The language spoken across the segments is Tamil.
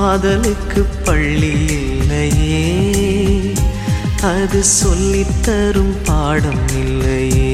காதலுக்கு பள்ளி இல்லையே, அது சொல்லித்தரும் பாடம் இல்லையே.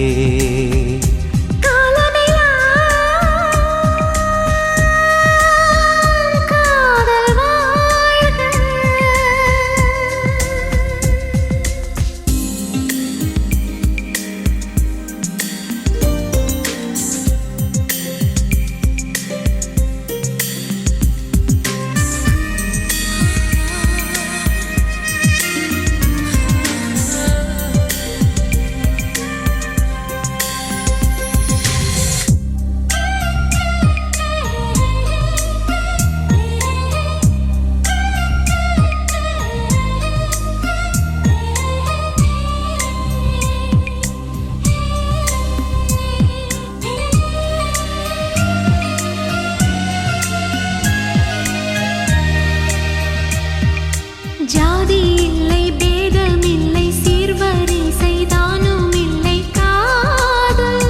ஜாதி இல்லை, பேதம் இல்லை, சீர்வரிசை தானும் இல்லை, காதல்.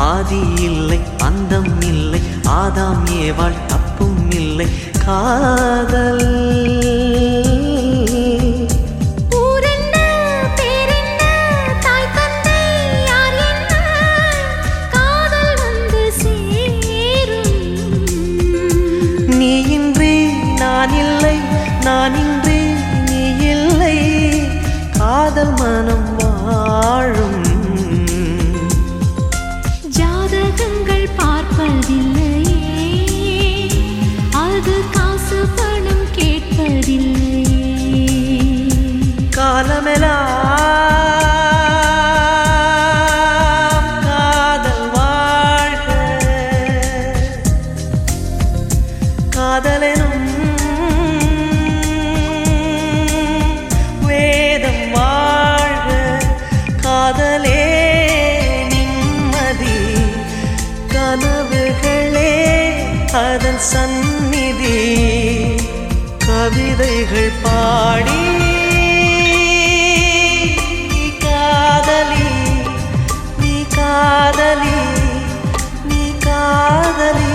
ஆதி இல்லை, அந்தம் இல்லை, ஆதாம் ஏவாள் தப்பும் இல்லை, காதல். நான் இன்றி நீ இல்லை, காதல் மனம் வாழும். ஜாதகங்கள் பார்ப்பதில்லையே, அது காசு பணம் கேட்பதில்லையே. காலமெல்லாம் காதல் வாழ்க, காதலெனும் காதலே நிம்மதி, கனவுகளே அதன் சந்நிதி. கவிதைகள் பாடி நீ காதலி, நீ காதலி, நீ காதலி.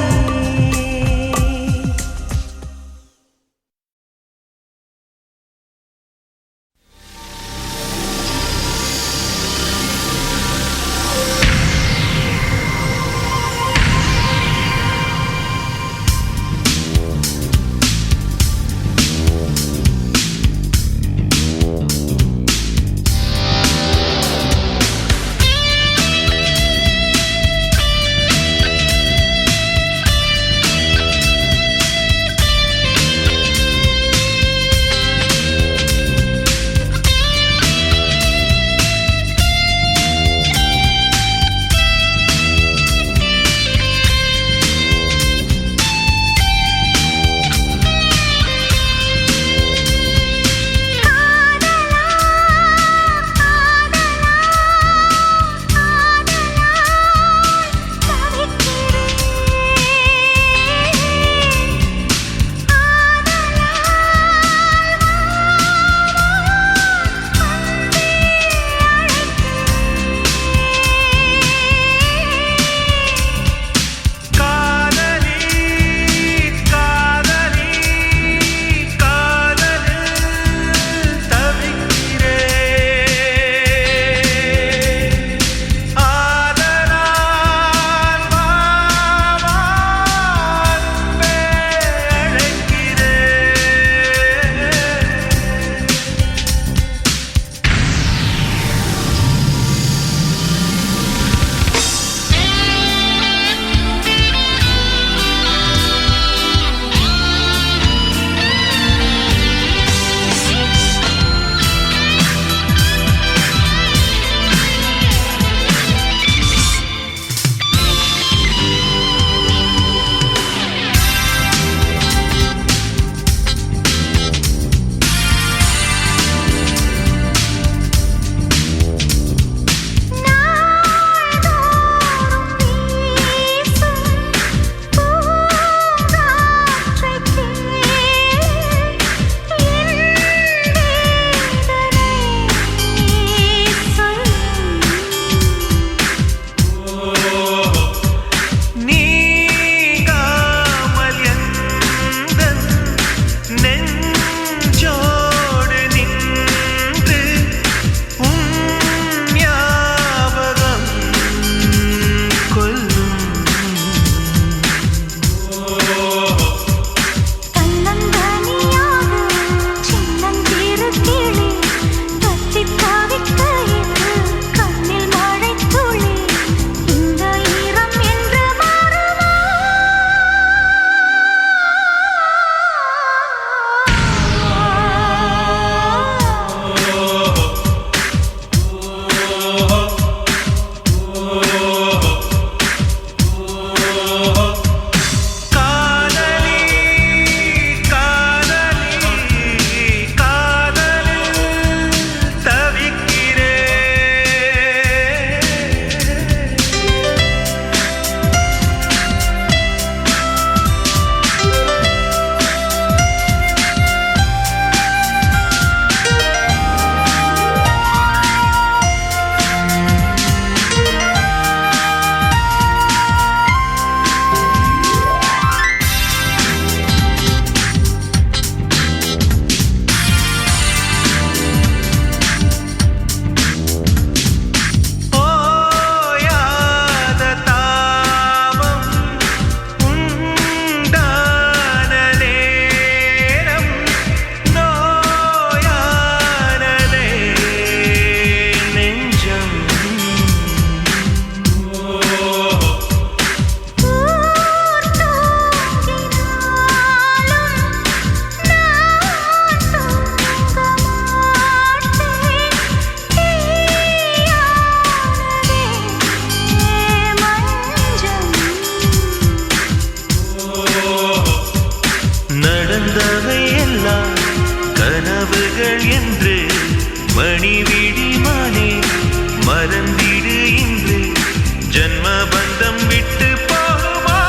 மணிவிழி மானே மறந்திடு இன்று ஜன்ம பந்தம் விட்டு போகுமா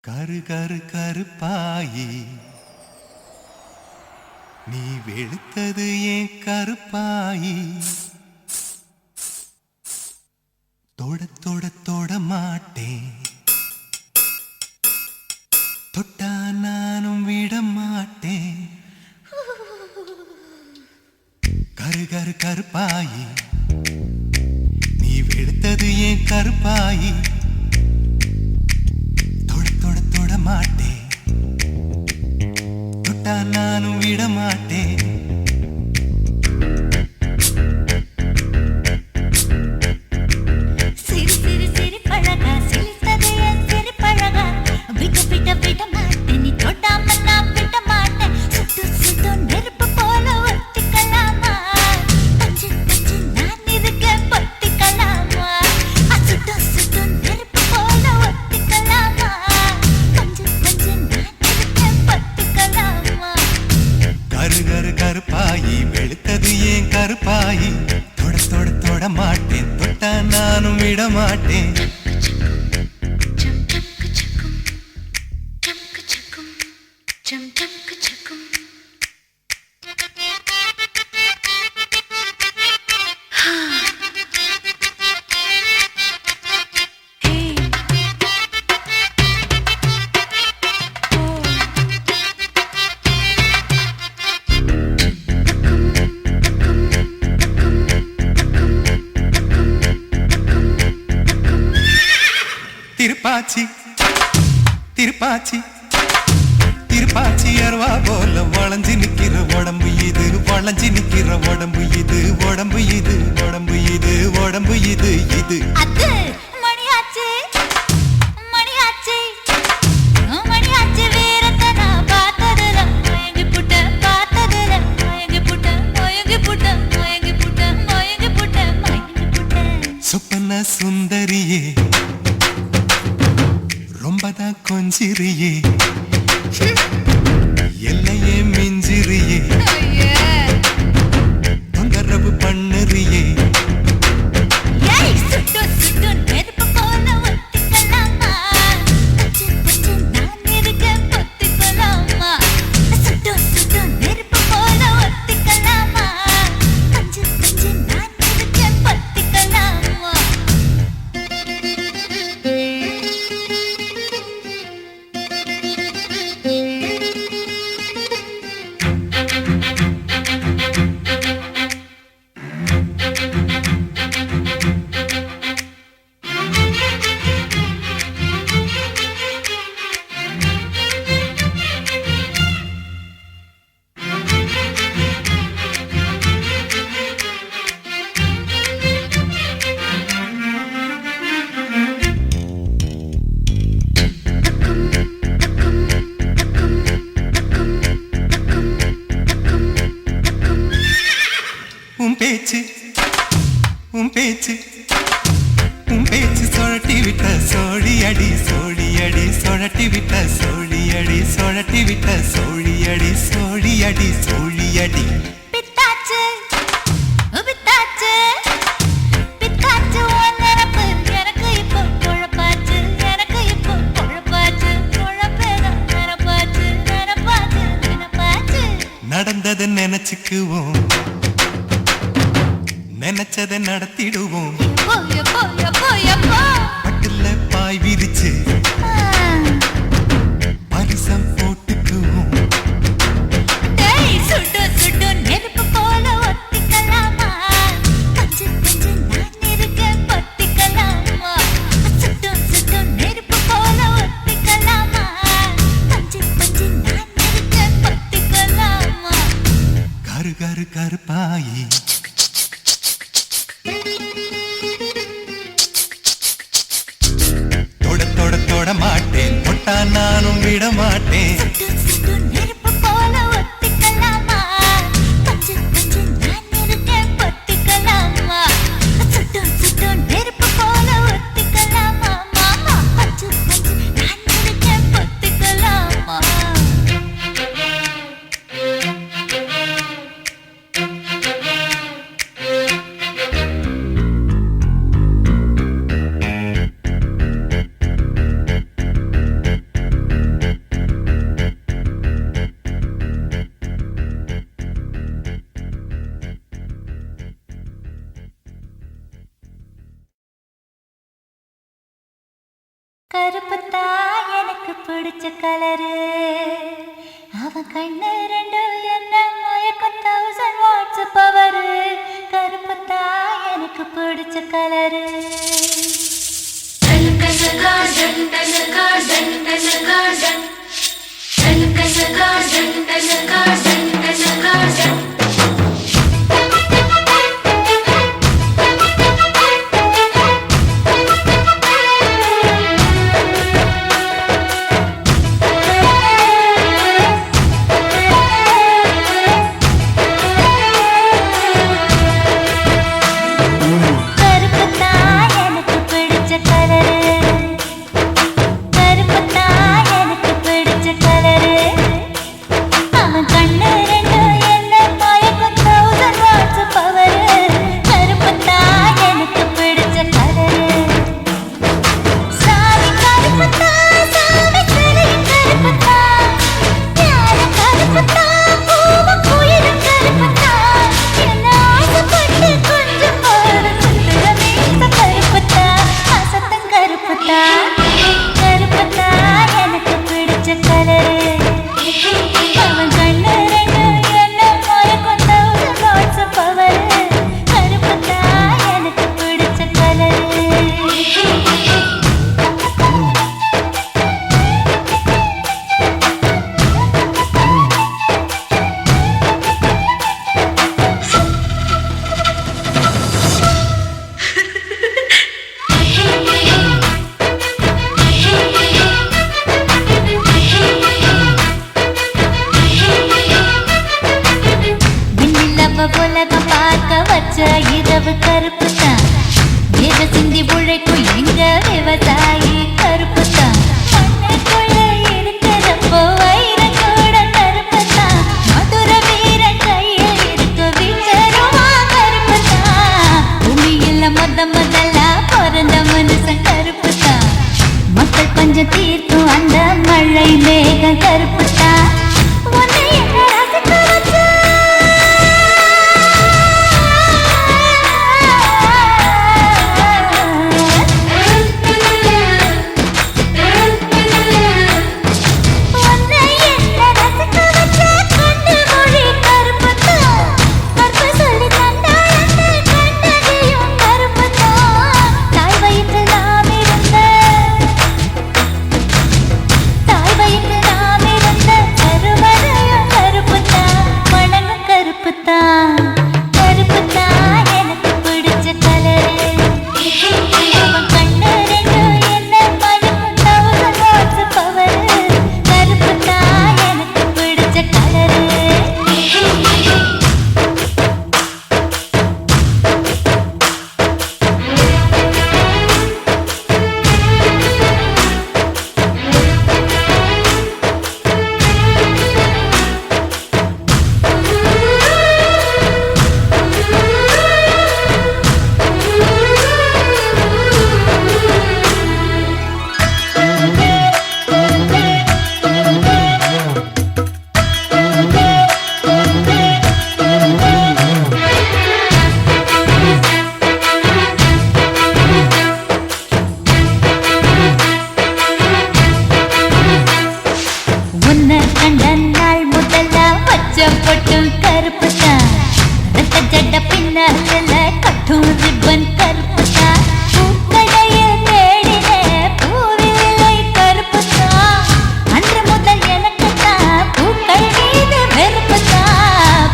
கரு கரு கருப்பாயி நீ வெளுத்தது ஏன் கருப்பாயி தொட தொட தொட மாட்டேன் தொட்டா நானும் விட மாட்டேன் கரு கரு கருப்பாயி நீ வெளுத்தது ஏன் கருப்பாயி மாட்டேன் தொட்டா நானும் விட மாட்டேன் சிறு சிறு சிறு பழகா சிலித்தது என் சிறு பழகா விட்டு விட விட மாட்டேன் நீ தொட்டாம நான் விட மாட்டேன் சுட்டு சுட்டு நெருப்பு போல ஒட்டிக்கலாமா பஞ்சு பஞ்சு நான் இருக்க பொத்திக்கலாமா சுட்டு சுட்டு நெருப்பு போல ஒட்டிக்கலாமா கருப்பாயி வெளுத்தது ஏன் கருப்பாயி தொட தொட தொட மாட்டேன் தொட்டா நானும் விட மாட்டேன் திருப்பாச்சி திருப்பாச்சி திருப்பாச்சி அருவா போல வளைஞ்சு நிக்கிற உடம்பு இது வளைஞ்சு நிக்கிற உடம்பு இது உடம்பு இது உடம்பு இது உடம்பு இது இது அது மணியாச்சு மணியாச்சு மணியாச்சு வீரத்தை நான் பார்த்ததுல மயங்கி புட்ட பார்த்ததுல மயங்கி புட்ட மயங்கி புட்ட மயங்கி புட்ட மயங்கி புட்ட மயங்கி புட்ட சொப்பன சுந்தரியே ரொம்பதான் கொஞ்சிரியே எல்லையே மிஞ்சிரியே தொந்தரவு பண்ணுறியே சுட்டு சுட்டு நெருப்பு போல ஒத்திக்கலாமா பஞ்சு பஞ்சு நான் இருக்க பொத்திக்கலாமா சுட்டு சுட்டு நெருப்பு போல ஒத்திக்கலாமா பஞ்சு பஞ்சு நான் இருக்க பொத்திக்கலாமா பேச்சு உன் பேச்சு உன் பேச்சு சொழட்டி விட்ட சோழியடி சோழியடி சொழட்டி விட்ட சோழியடி சொழட்டி விட்ட சோழியடி சோழியடி சோழியடி பித்தாச்சு பித்தாச்சு பித்தாச்சு ஒன்னு நடந்ததை நினைச்சுக்குவோம், நினைச்சதை நடத்திடுவோம். பட்டுல பாய் விரிச்சு பரிசம் போட்டுக்குவோம். சுட்டு சுட்டு நெருப்பு போல ஒத்திக்கலாமா? பஞ்சு பஞ்சு நான் இருக்கேன் பத்திக்கலாமா? சுட்டு சுட்டு நெருப்பு போல ஒத்திக்கலாமா? பஞ்சு பஞ்சு நான் இருக்கேன் பத்திக்கலாமா? கரு கரு கருப்பாயி தொட தொட தொட மாட்டேன், தொட்டா நானும் விட மாட்டேன். சுட்டு சுட்டு நெருப்பு போல ஒத்திக்கலாமா? பஞ்சு பஞ்சு நான் இருக்கேன் பத்திக்கலாமா? சுட்டு சுட்டு நெருப்பு போல ஒத்திக்கலாமா? மாமா பஞ்சு பஞ்சு நான் இருக்கேன் பத்திக்கலாமா? கருப்புத்தா எனக்கு பிடிச்ச கலரு, அவன் கண்ணு ரெண்டு என்ன மயக்கம் 1000 வாட்ஸ் பவரு. கருப்புத்தா எனக்கு பிடிச்ச கலரு. கருப்புத்தா எனக்கு பிடிச்ச கலரு, கருப்புத்தா எனக்கு பிடிச்ச கலரு. அவன் கண்ணு ரெண்டு என்ன மயக்கம் 1000 வாட்ஸ் பவரு. கருப்புத்தா எனக்கு பிடிச்ச கலரு. சாமி கருப்புத்தா, சாமி சிலையும் கருப்புத்தா, ஞான கருப்புத்தா, பூவும் குயிலும் கருப்புத்தா, என்ன ஆசைப்பட்டு கொஞ்சம் போல சுத்துற மீச கருப்புத்தா, அசத்தம் கருப்புத்தா. கருப்புத்தா எனக்கு பிடிச்ச கலரு. அவன் கண்ணு ரெண்டு என்ன மயக்கம் 1000 வாட்ஸ் பவரு. கருப்புத்தா எனக்கு பிடிச்ச கலரு. விண்ணிலவ உலகம் பார்க்க வச்ச இரவு கருப்புத்தான். வேத சிந்தி உழைக்கும் எங்க விவசாயி கருப்புத்தான். மண்ணுக்குள்ள இருக்கிறப்போ வைரம் கூட கருப்புத்தான். மதுர வீரன் கையில் இருக்க வீச்சருவா கருப்புத்தான். பூமியில முதலா பிறந்த மனுஷன் கருப்புத்தான். மக்கள் பஞ்சம் தீர்க்கும் அந்த மழை மேகம் கருப்புத்தான். உன்னை என்ன ரசிக்க வச்ச உன்னை என்ன ரசிக்க வச்ச கண்ணு மொழி கருப்புத்தான். கற்பு சொல்லி தந்தாளன்னு கண்ணகியும் கருப்புத்தான். தாய் வயிற்றில் நாம் இருந்த கண்ட நாள் முதல்ல வச்ச பொட்டும் கருப்பு தான் ரத்த ஜட பின்னால கட்டும் ரிப்பன் கருப்பு தான் பூக்கடையில் தேடின பூவிலை கருப்பு தான் அன்று முதல் எனக்கு தான் பூக்கள் மீது வெறுப்பு தான்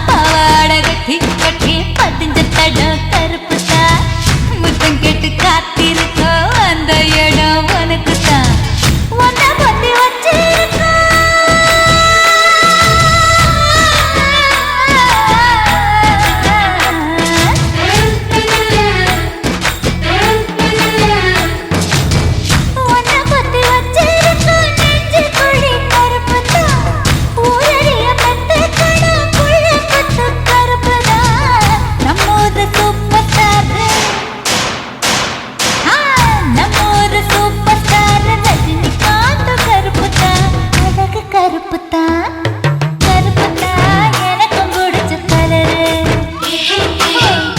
பாவாடை கட்டி பதிஞ்ச தடம் கருப்பு தான் முத்தம் கேட்டு காத்திருக்கோ அந்த இடம் உனக்கு தான் உன்னை பத்தி வச்சிருக்கோ உன்னை பத்தி வச்சிருக்கோ நெஞ்சு குழி கருப்பு தான் ஊரடிய பத்து கணம் புள்ள பத்து கருப்பு தான் நம்மூரு சூப்பர் ஸ்டார் நம்மூரு சூப்பர் ஸ்டார் ரஜினிகாந்த் கருப்பு தான் அழகு கருப்பு தான் எனக்கும் பிடிச்ச கலரு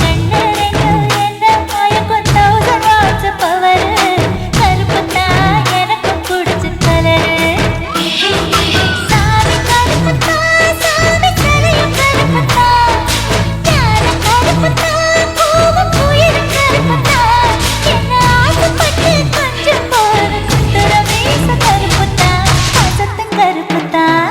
கண்ணு ரெண்டு என்ன மயக்கும் 1000 watts பவர் கருப்பு தான் எனக்கும் பிடிச்ச கலரு சாமி கருப்பு தான் சாமி சிலையும் கருப்பு தான் ஞான கருப்பு தான் பூவும் புயலும் கருப்பு தான் என்ன ஆசைப்பட்டு கொஞ்சம் போற குத்துற மீச கருப்பு தான் பாசத்தும் கருப்பு தான்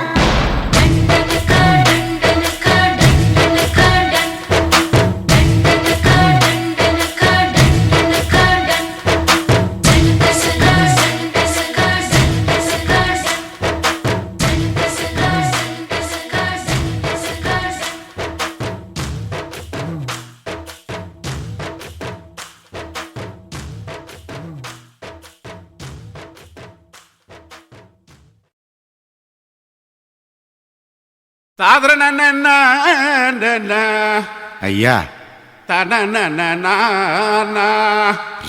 ஐயா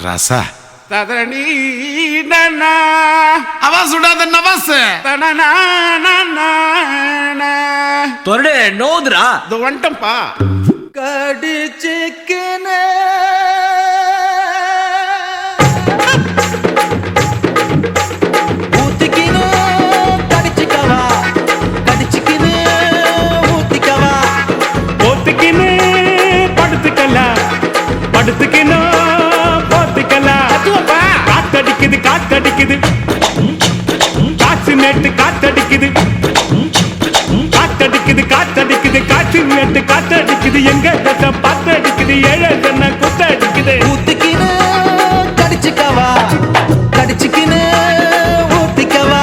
ரசா அவா சுடாத நவாஸ் தொரடு நோதுரா இது வந்துட்டம்பா கடிச்சிக்கின ஊத்திக்கினு கடிச்சிக்கவா கடிச்சிக்கினு ஊத்திக்கவா போத்துக்கின்னு படுத்துக்கின்னு போத்துக்கலாம் காத்தடிக்குது காற்று நேட்டு காத்தடிக்குது காற்று நேட்டு காத்தடிக்குது எங்க தட்ட பாத்தடிக்குது ஏழை தன்ன குத்தடிக்குது ஊத்திக்கினு கடிச்சிக்கவா கடிச்சிக்கினு ஊத்திக்கவா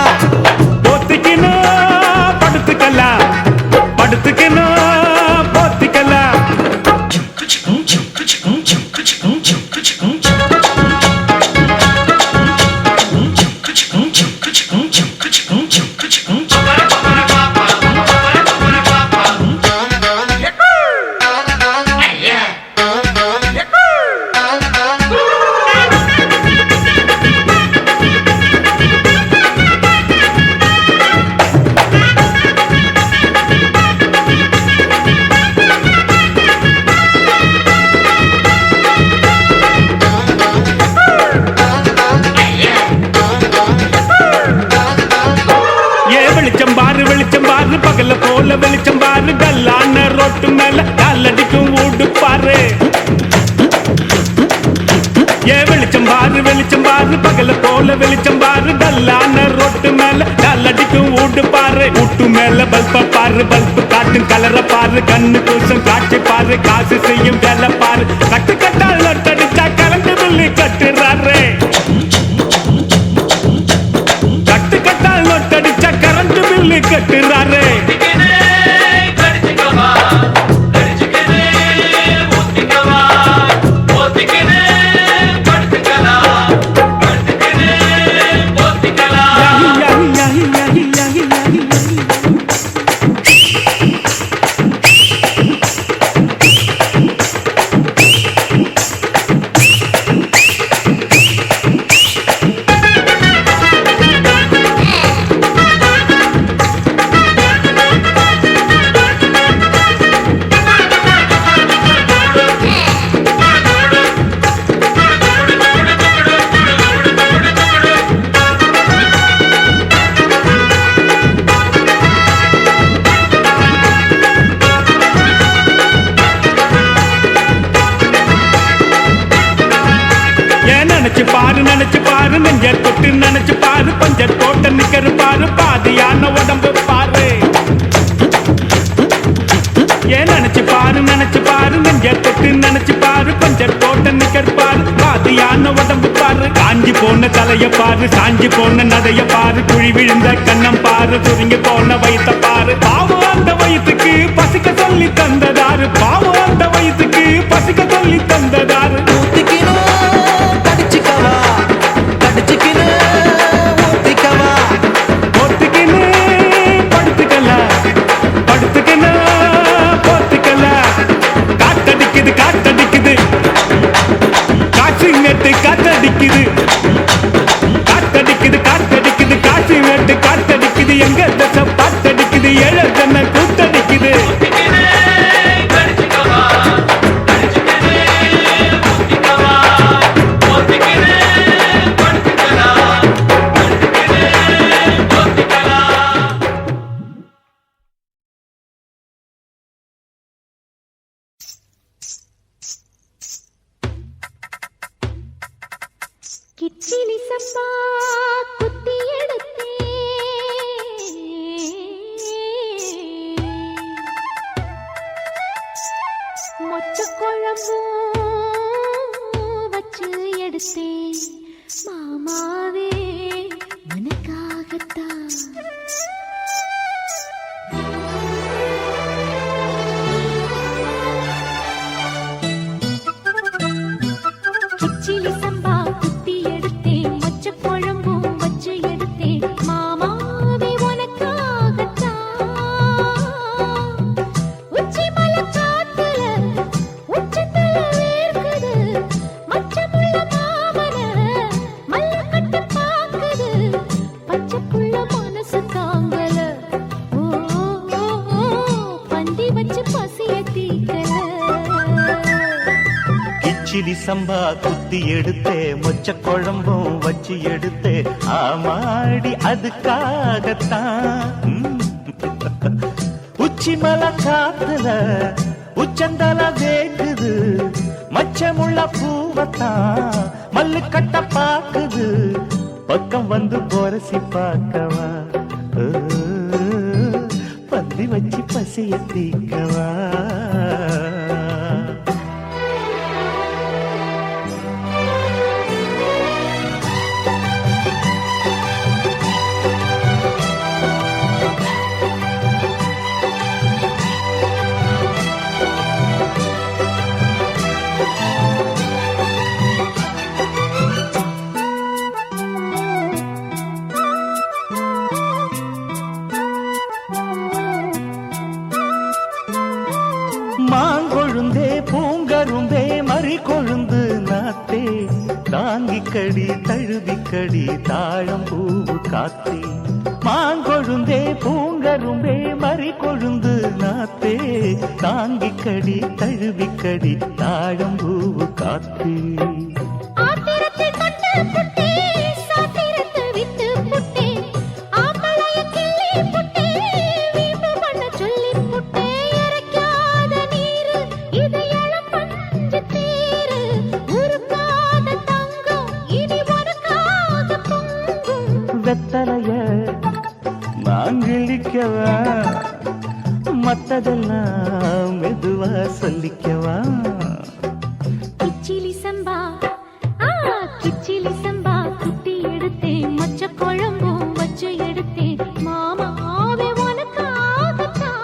போத்துக்கின்னு படுத்துக்கலாம் போத்திக்கலாம் வெளிச்சம் பாரு பகல போல வெளிச்சம் பாரு கல்லான ரோட்டு மேல காலடிக்கும் ஊடு பாரு வெளிச்சம் பாரு பகல போல வெளிச்சம் பாரு கல்லான ரோட்டு மேல காலடிக்கும் ஊடு பாரு ஊட்டு மேல பல்ப பாரு பல்பு காட்டும் கலர பாரு கண்ணு கூசம் காட்சி பாரு காசு செய்யும் வேலை பாரு கட்டு கட்டால் நட்டடிச்சா கலந்து பில்லி கட்டுறாரு கரண்ட் பில்லு கட்டுறாரு சாஞ்சி போன தலைய பாரு, சாஞ்சி போன நடைய பாரு, குழி விழுந்த கண்ணம் பாரு, சுருங்கி போன வயித்த பாரு. பாவம் அந்த வயிற்றுக்கு பசிக்க சொல்லி தந்ததாரு, பாவம் அந்த வயிற்றுக்கு பசிக்க சொல்லி தந்ததாரு. காத்தடிக்குது காத்தடிக்குது காத்தடிக்குது காசி வேட்டு காத்தடிக்குது எங்க தசை பாத்தடிக்குது ஏழ தன்னை கூத்தடிக்குது. கிச்சிலி சம்பா குத்தி எடுத்தே மொச்ச குழம்பும் வச்சு எடுத்தே மாமாவே உனக்காகத்தான். கிச்சிலி சம்பா குத்தி எடுத்தேன், மொச்ச குழம்பும் வச்சு எடுத்தேன் மாமாவே உனக்காகத்தான். உச்சி மலை காத்துல உச்சத்தல வேர்க்குது, மச்சமுள்ள மாமன மல்ல கட்டு பாக்குது, பச்சைப்புள்ள மனசு தாங்கல. ஓ பந்தி வச்சு பசிய தீக்கல. கிச்சிலி சம்பா குத்தி எடுத்தே, மொச்ச குழம்பும் வச்சு எடுத்தே, ஆமாடி அதுக்காகத்தான். உச்சி மலை காத்துல உச்சந்தல வேக்குது, மச்சமுள்ள பூவத்தான் மல்லு கட்ட பாக்குது, பக்கம் வந்து போரசி பார்க்கவா, பந்தி வச்சு பசிய தீக்கவா. மாங்கொழுந்தே பூங்கருந்தே மறி கொழுந்து நாத்தே, தாங்கிக்கடி தழுவிக்கடி தாழம் பூவு காத்தே. மாங்கொழுந்தே பூங்கரும்பே மறி கொழுந்து நாத்தே, தாங்கிக்கடி தழுவிக்கடி தாழம் பூவு காத்தே. வெத்தலைய மாங்கிழிக்கவா, மத்ததெல்லாம் மெதுவா சொல்லிக்கவா. கிச்சிலி சம்பா கிச்சிலி சம்பா குத்தி எடுத்தேன், மொச்ச குழம்பும் வச்சு எடுத்தேன் மாமாவே உனக்காகத்தான்.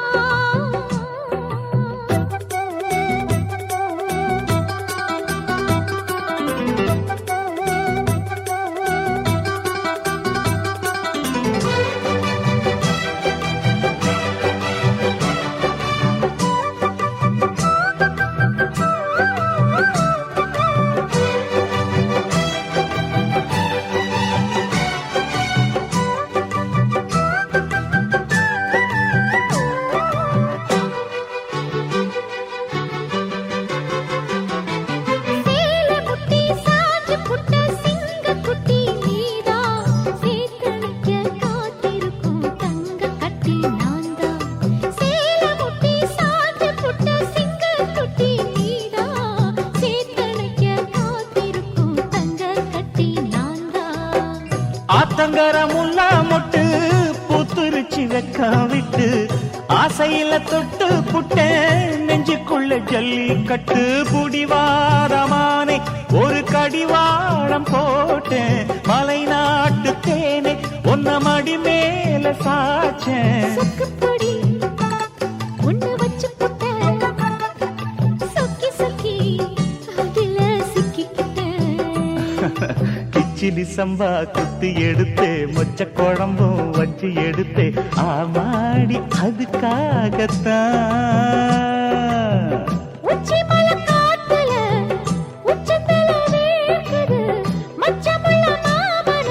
ஆத்தங்கர முல்லா மொட்டு பூத்துருச்சி வெக்கம் விட்டு, ஆசையில தொட்டு புட்டேன் நெஞ்சுக்குள்ள ஜல்லி கட்டு. புடிவாரமானே மானே ஒரு கடிவாளம் போட்டேன் மலை நாட்டு தேனே ஒன்ன மடி மேல சாச்சேன் சொக்குப்பொடி ஒண்ணு வச்சு போட்டேன் சொக்கி சொக்கி அதுல சிக்கிக்கிட்டேன் கிச்சிலி சம்பா குத்தி எடுத்தே மொச்ச குழம்பும் வச்சு எடுத்தே ஆமாடி அதுக்காகத்தான் உச்சி மலை காத்துல உச்சந்தல வேர்க்குது மச்சமுள்ள மாமன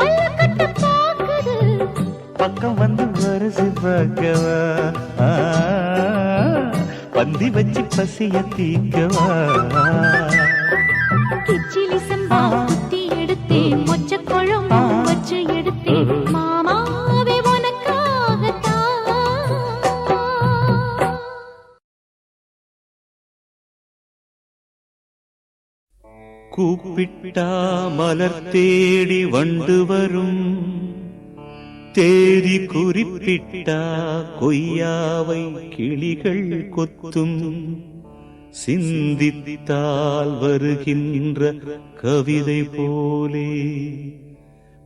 மல்லக்கட்ட பாக்குது பக்கம் வந்து வருசு பார்க்கவா பந்தி வச்சு பசிய தீக்கவா கிச்சிலி சம்பா குத்தி எடுத்தேன் மொச்ச குழம்பும் வச்சு எடுத்தேன் மாமாவே உனக்காகத்தான் கூப்பிட்டா மலர் தேடி வண்டு வரும் தேதி குறிப்பிட்டா கொய்யாவை கிளிகள் கொத்தும் சிந்தித்தால் வருகின்ற கவிதை போலே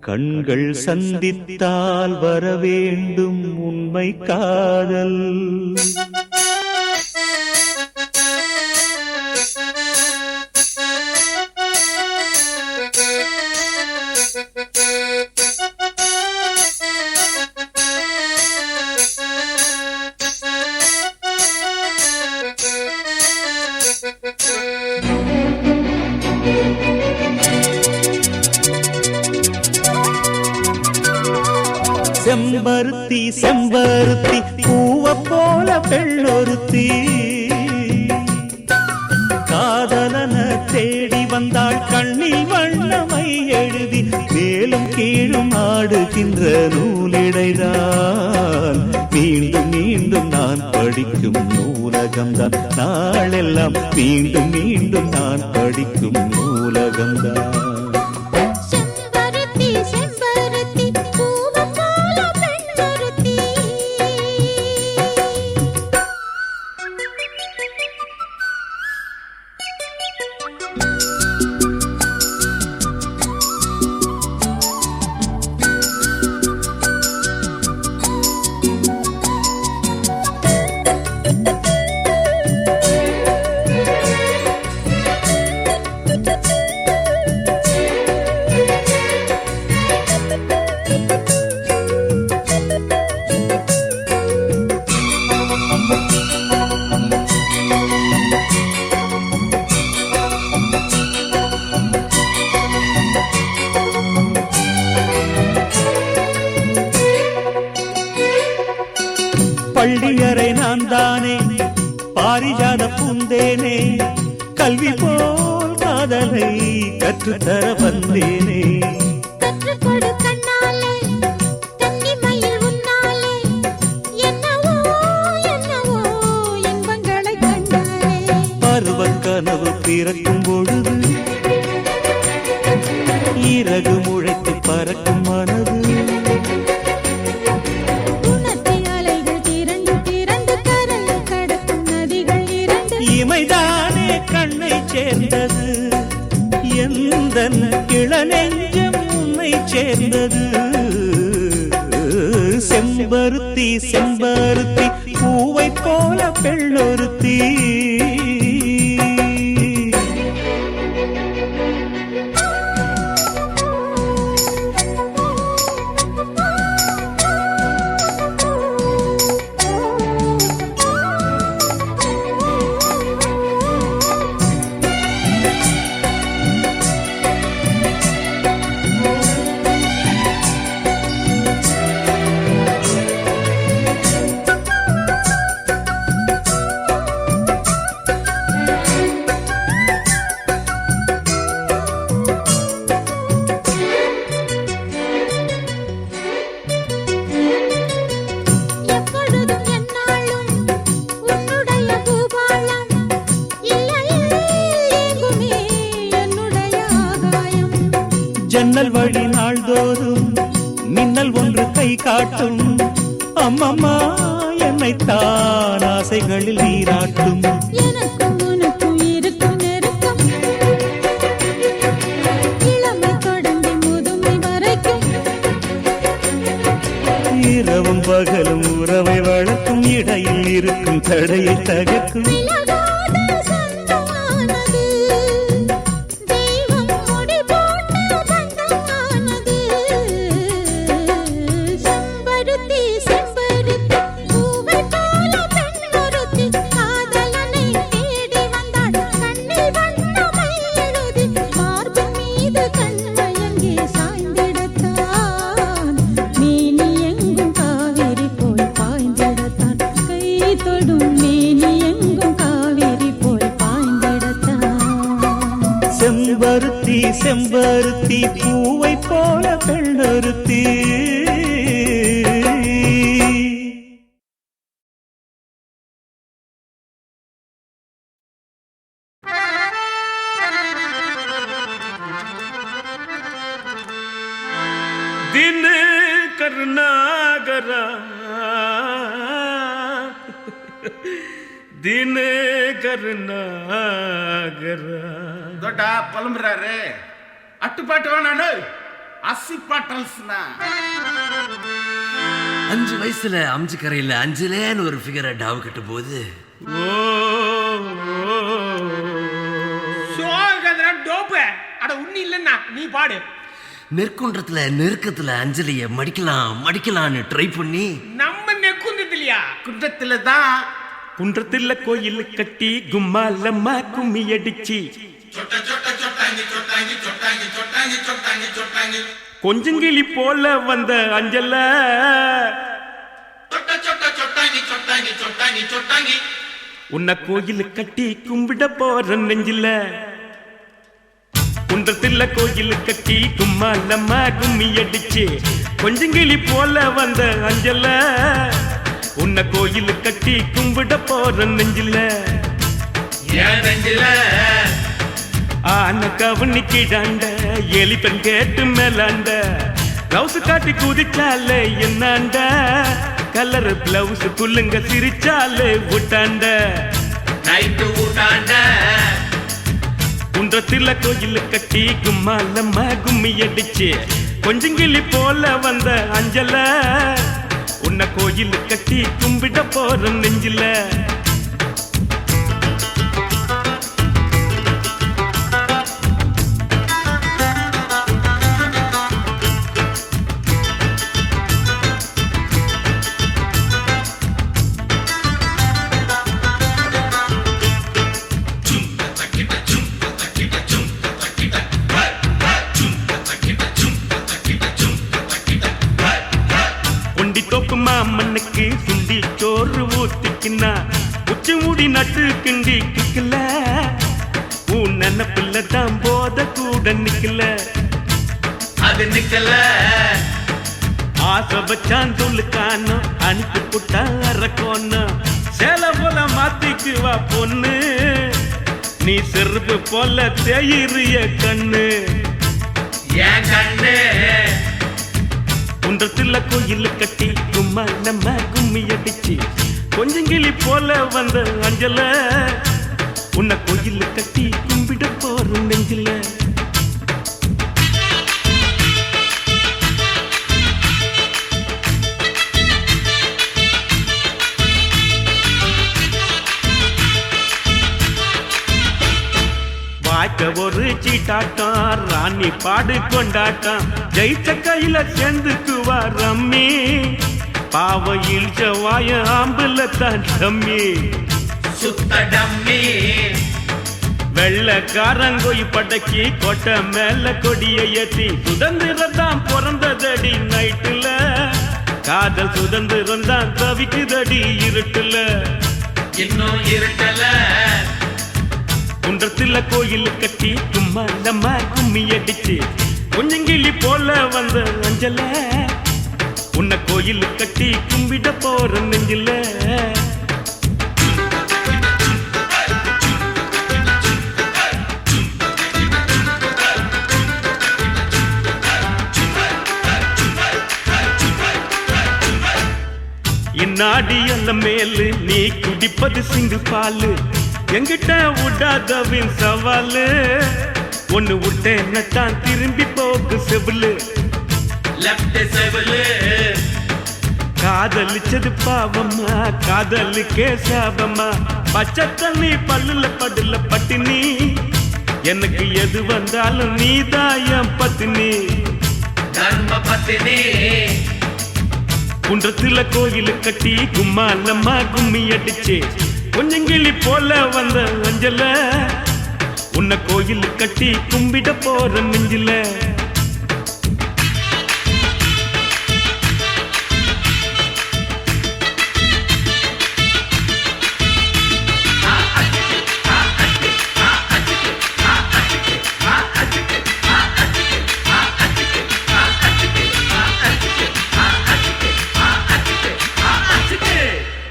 கண்கள் சந்தித்தால் வரவேண்டும் உண்மை காதல் செம்பருத்தி செம்பருத்தி பூவ போல பெண்ணொருத்தி காதலன தேடி வந்தாள் கண்ணில் வண்ணமை எழுதி மேலும் கீழும் ஆடுகின்ற நூலிடைதான் மீண்டும் மீண்டும் நான் படிக்கும் நூலகம்தான் நாளெல்லாம் மீண்டும் மீண்டும் நான் படிக்கும் நூலகம்தான் செம்பருத்தி செம்பருத்தி பூவ போல பெண்ணொருத்தி பள்ளியறை நான் தானே பாரிஜாத பூந்தேனே கல்வி போல் காதலை கற்றுத்தர வந்தேனே கற்றுக்கொடு கண்ணாலே கன்னிமயில் உன்னாலே என்னவோ என்னவோ இன்பங்களை கண்டாலே பருவ கனவு பிறக்கும் பொழுது இறகு முளைத்து பறக்கும் மனது உணர்த்தி அலைகள் திரண்டு திரண்டு கரையை கடக்கும் நதிகள் இரண்டு இமைதானே கண்ணை சேர்ந்தது எந்த இளநெஞ்சம் உன்னை சேர்ந்தது செம்பருத்தி செம்பருத்தி பூவை போல பெண்ணொருத்தி எப்பொழுதும் என்னாலும் உன்னுடைய பூபாலம் இல்லையே எங்குமே என்னுடைய ஆகாயம் ஜன்னல் வழி நாள்தோறும் மின்னல் ஒன்று கை காட்டும் அம்மம்மா என்னைத்தான் ஆசைகளில் நீராட்டும் எனக்கும் உனக்கும் இருக்கும் நெருக்கம் இரவும் பகலும் உறவை வளர்க்கும் இடையில் இருக்கும் தடையை தகர்க்கும் செம்பருத்தி செம்பருத்தி பூவை போல பெண்ணொருத்தி दिन करनागरा दिन करनागरा ದೊಡ್ಡ ಪಲಂಬ್ರಾರೆ ಅಟ್ಟುಪಾಟು ನಾನು அசி பாட்டல்ஸ்னா 5 வயசுல அம்ஜி கரையில அஞ்சிலேன்னு ஒரு ஃபிகரை டாவு கட்டும் போது டோப்பு அட உண்ணி இல்லன்னா நீ பாடு. நெற்குன்றத்துல நெருக்கத்துல அஞ்சலிய மடிக்கலான்னு ட்ரை பண்ணி நம்ம நெக்குந்ததுலையா குன்றத்துல தான் குன்றத்துல கோயில் கட்டி கும்மாலம்மா கும்மி அடிச்சு கொஞ்சங்கிளி போல வந்த அஞ்சல உன்னை கோயில் கட்டி கும்பிட போற நெஞ்சில குன்றத்துல கோயில் கட்டி கும்மாலம்மா கும்மி அடிச்சு கொஞ்சங்கிளி போல வந்த அஞ்சல உன்னை கோயில் கட்டி கும்பிட போற நெஞ்சில ஆன கவனிக்கிடாண்ட எலி பெண் கேட்டு மேலாண்ட பிளவுஸ் காட்டி குதிச்சாலே என்னாண்ட கலர் பிளவுஸ் புல்லுங்க சிரிச்சாலே விட்டாண்ட நைட்டு விட்டாண்ட குன்றத்துல கோயில் கட்டி கும்மாலம்மா கும்மி அடிச்சு கொஞ்சங்கிளி போல வந்த அஞ்சல உன்னை கோயில் கட்டி கும்பிட போற நெஞ்சில மாமனுக்கு சுண்டி சோறு ஊத்திக்கினா உச்சி மூடி நட்டு கிண்டி கிக்கல உன் நினைப்பில்ல தான் போத கூட நிக்கல அது நிக்கல ஆசை வச்சான் துளுக்கானோ அனுப்பி புட்டா அரக்கோன்னு சேல போல மாத்திக்குவா பொண்ணு நீ செருப்பு போல தேயிறிய கண்ணு ஏன் கண்ணு குன்றத்துல கோயில் கட்டி கும்மாலம்மா கும்மி அடிச்சு கொஞ்சங்கிளி போல வந்த அஞ்சல உன்னை கோயில் கட்டி கும்பிட போற நெஞ்சில வாய்க்க ஒரு சீட்டாட்டம் ராணி பாடு கொண்டாட்டம் ஜெயிச்ச கையில சேர்ந்துக்குவா ரம்மி பாவ இழ்ச்ச வாய ஆம்புல தான் டம்மி சுத்த டம்மி வெள்ளக்காரங்கோய் படக்கி கொட்டை மேல கொடிய ஏத்தி சுதந்திரம் தான் பிறந்ததடி நைட்டுல காதல் சுதந்திரம் தான் தவிக்குதடி இருட்டுல இன்னும் இருட்டல குன்றத்துல கோயில் கட்டி கும்மாலம்மா கும்மி அடிச்சு கொஞ்சங்கிளி போல வந்த அஞ்சல உன்னை கோயில் கட்டி கும்பிட போற நெஞ்சில இந்நாடி அல்ல மேலு நீ குடிப்பது சிங்கு பாலு எங்கிட்ட விடாதவின் சவாலு ஒன்னு விட்டேன்னு தான் திரும்பி போக்கு செவிலு லெப்ட் செவிலு காதலிச்சது பாவம்மா காதலுக்கே சாபம்மா பச்சை தண்ணி பல்லுல படுல பட்டினி எனக்கு எது வந்தாலும் நீதான் என் பத்தினி தர்ம பத்தினி குன்றத்துல கோயில் கட்டி கும்மாலம்மா கும்மி அடிச்சு கொஞ்சங்கிளி போல வந்த அஞ்சல உன்னை கோயில் கட்டி கும்பிட போற நெஞ்சில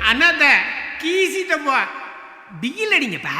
அண்ணாத்த கீசிட்டப்பா டிகில் அடிங்கப்பா.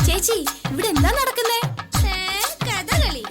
ചേച്ചി ഇവിടെ എന്താ നടക്കുന്നേ? കഥകളി.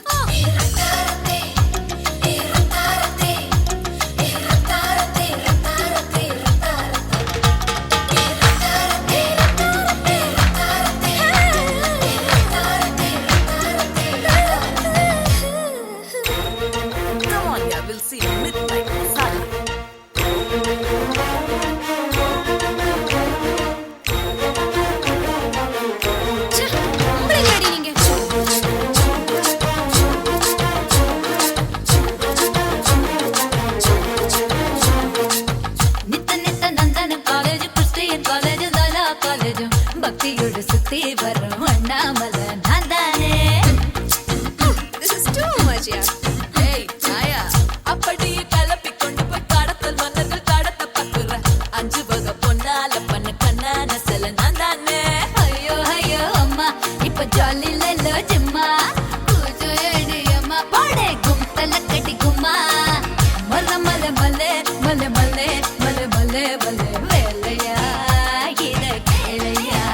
பக்தியோடு சுத்தி வரும் அண்ணாமலை நான் தானே. This is too much, yeah. Hey, Chaya. அப்படியே கலப்பி கொண்டு போய் கடத்தல் மன்னர்கள் கடத்த பக்குற 5 வகை பொன்னால பண்ண கண்ணான சில நான் தானே. ஐயோ ஐயோ அம்மா இப்ப ஜாலி லல்லோ ஜிம்மா பூஜோ ஏடி அம்மா பாடே கும்தல கட்டி கும்மா மல்ல மல்ல மல்ல மல்ல மல்ல மல்ல மல்ல மல்ல வேலையா இத கேளையா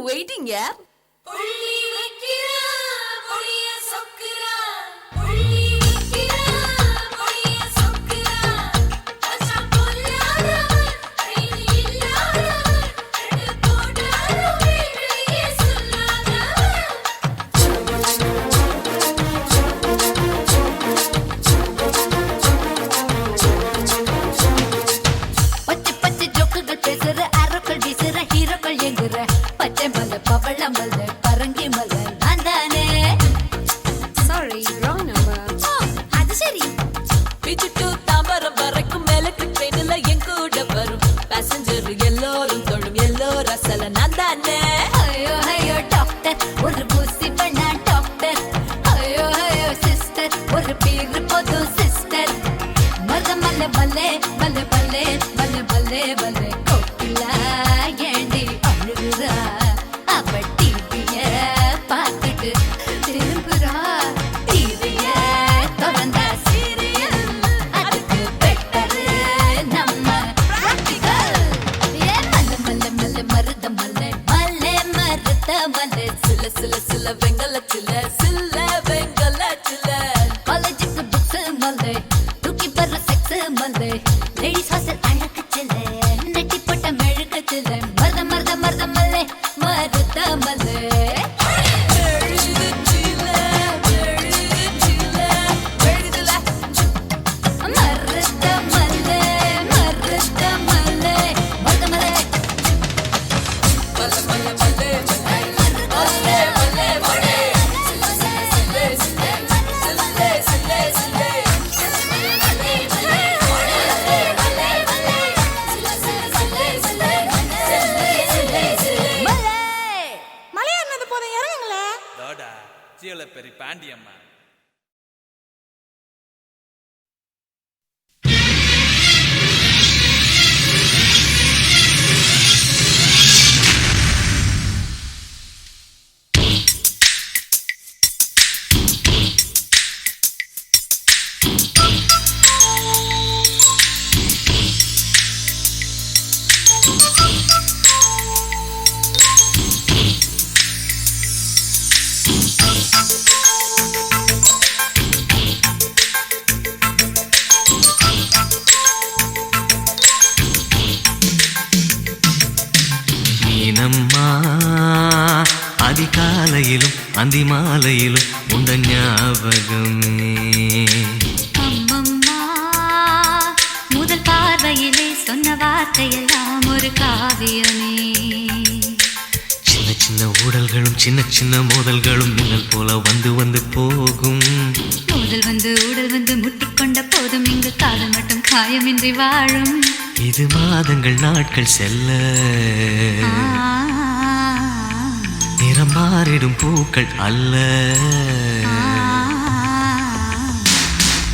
waiting, yeah? Sorry, wrong number. Oh, அது சரி. பிச்சுட்டு தாம்பரம் வரைக்கும் எலக்ட்ரிக் ட்ரெயின்ல என் கூட வரும் பேசஞ்சர் எல்லோரும் தொழும் எல்லோரும் அசல நான் தானே. ஐயோ ஐயோ டாக்டர் ஒரு ஊசி பண்ணா டாக்டர். ஐயோ ஐயோ சிஸ்டர் ஒரு பேரு போதும் சிஸ்டர். மல்ல மல்ல மல்ல மல்ல மல்ல மல்ல மல்ல மல்ல கோகிலா ஏண்டி மல்லே சில சில சில வெங்கல சில சில வெங்கல சில காலேஜுக்கு புக்ஸ் மல்லே தூக்கி பர்ற செக்ஸ் மல்லே லேடிஸ் ஹாஸ்டல் அழகு சில நெட்டி போட்ட மெழுகு சில மருத மருத மருத மல்லே மருத மல்லே பெரிய பாண்டியம்மா மீனம்மா அதிகாலையிலும் அந்தி மாலையிலும் உண்ட ஞாபகமே அம்மம்மா முதல் பார்வையிலே சொன்ன வார்த்தையெல்லாம் ஒரு காவியமே சின்ன சின்ன ஊடல்களும் சின்ன சின்ன மோதல்களும் மின்னல் போல வந்து வந்து போகும் முதல் வந்து உடல் வந்து முட்டிக்கொண்ட போதும் இங்கு காதல் மட்டும் காயமின்றி வாழும் இது மாதங்கள் நாட்கள் செல்ல நிறம் மாறிடும் பூக்கள் அல்ல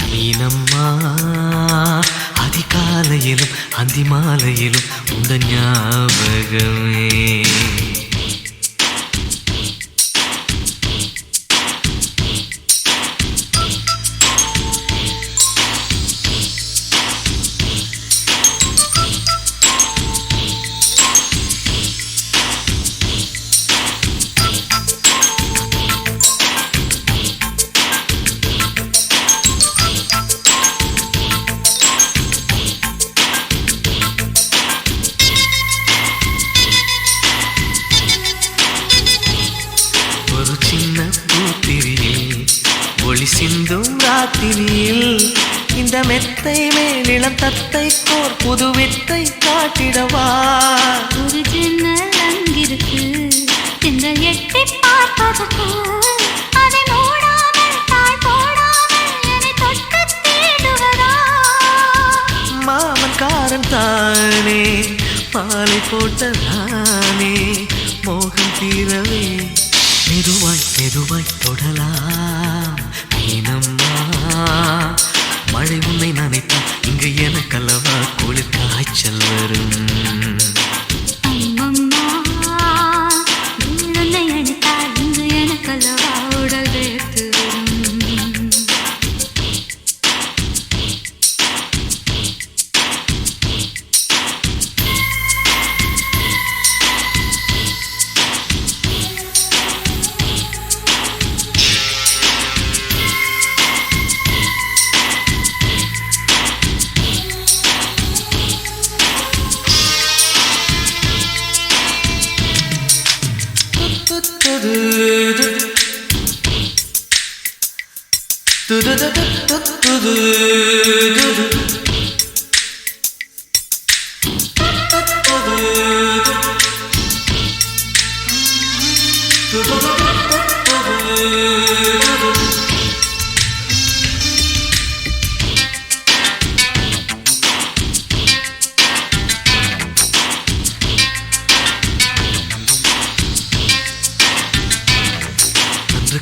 மீனம்மா அதிகாலையிலும் அந்தி மாலையிலும் உண்ட ஞாபகமே ஒளி சிந்தும் ராத்திரியில் இந்த மெத்தை மேலிளம் தத்தை கோர் புது வித்தை காட்டிடவா ஒரு ஜன்னல் அங்கிருக்கு திங்கள் எட்டி பார்ப்பதற்கு அதை மூடாமல் தாழ் போடாமல் என்னை தொட்டு தேடுவதா மாமன் காரன் தானே மாலை போட்டதானே மோகம் தீரவே மெதுவாய் மெதுவாய் தொடலாம் மீனம்மா மழை உன்னை நினைத்தால் இங்கு எனக்கல்லவா குளிர் காய்ச்சல் வரும் அம்மம்மா உன்னை அணித்தால் இங்கு எனக்கல்லவா உடல் வேர்த்து வரும்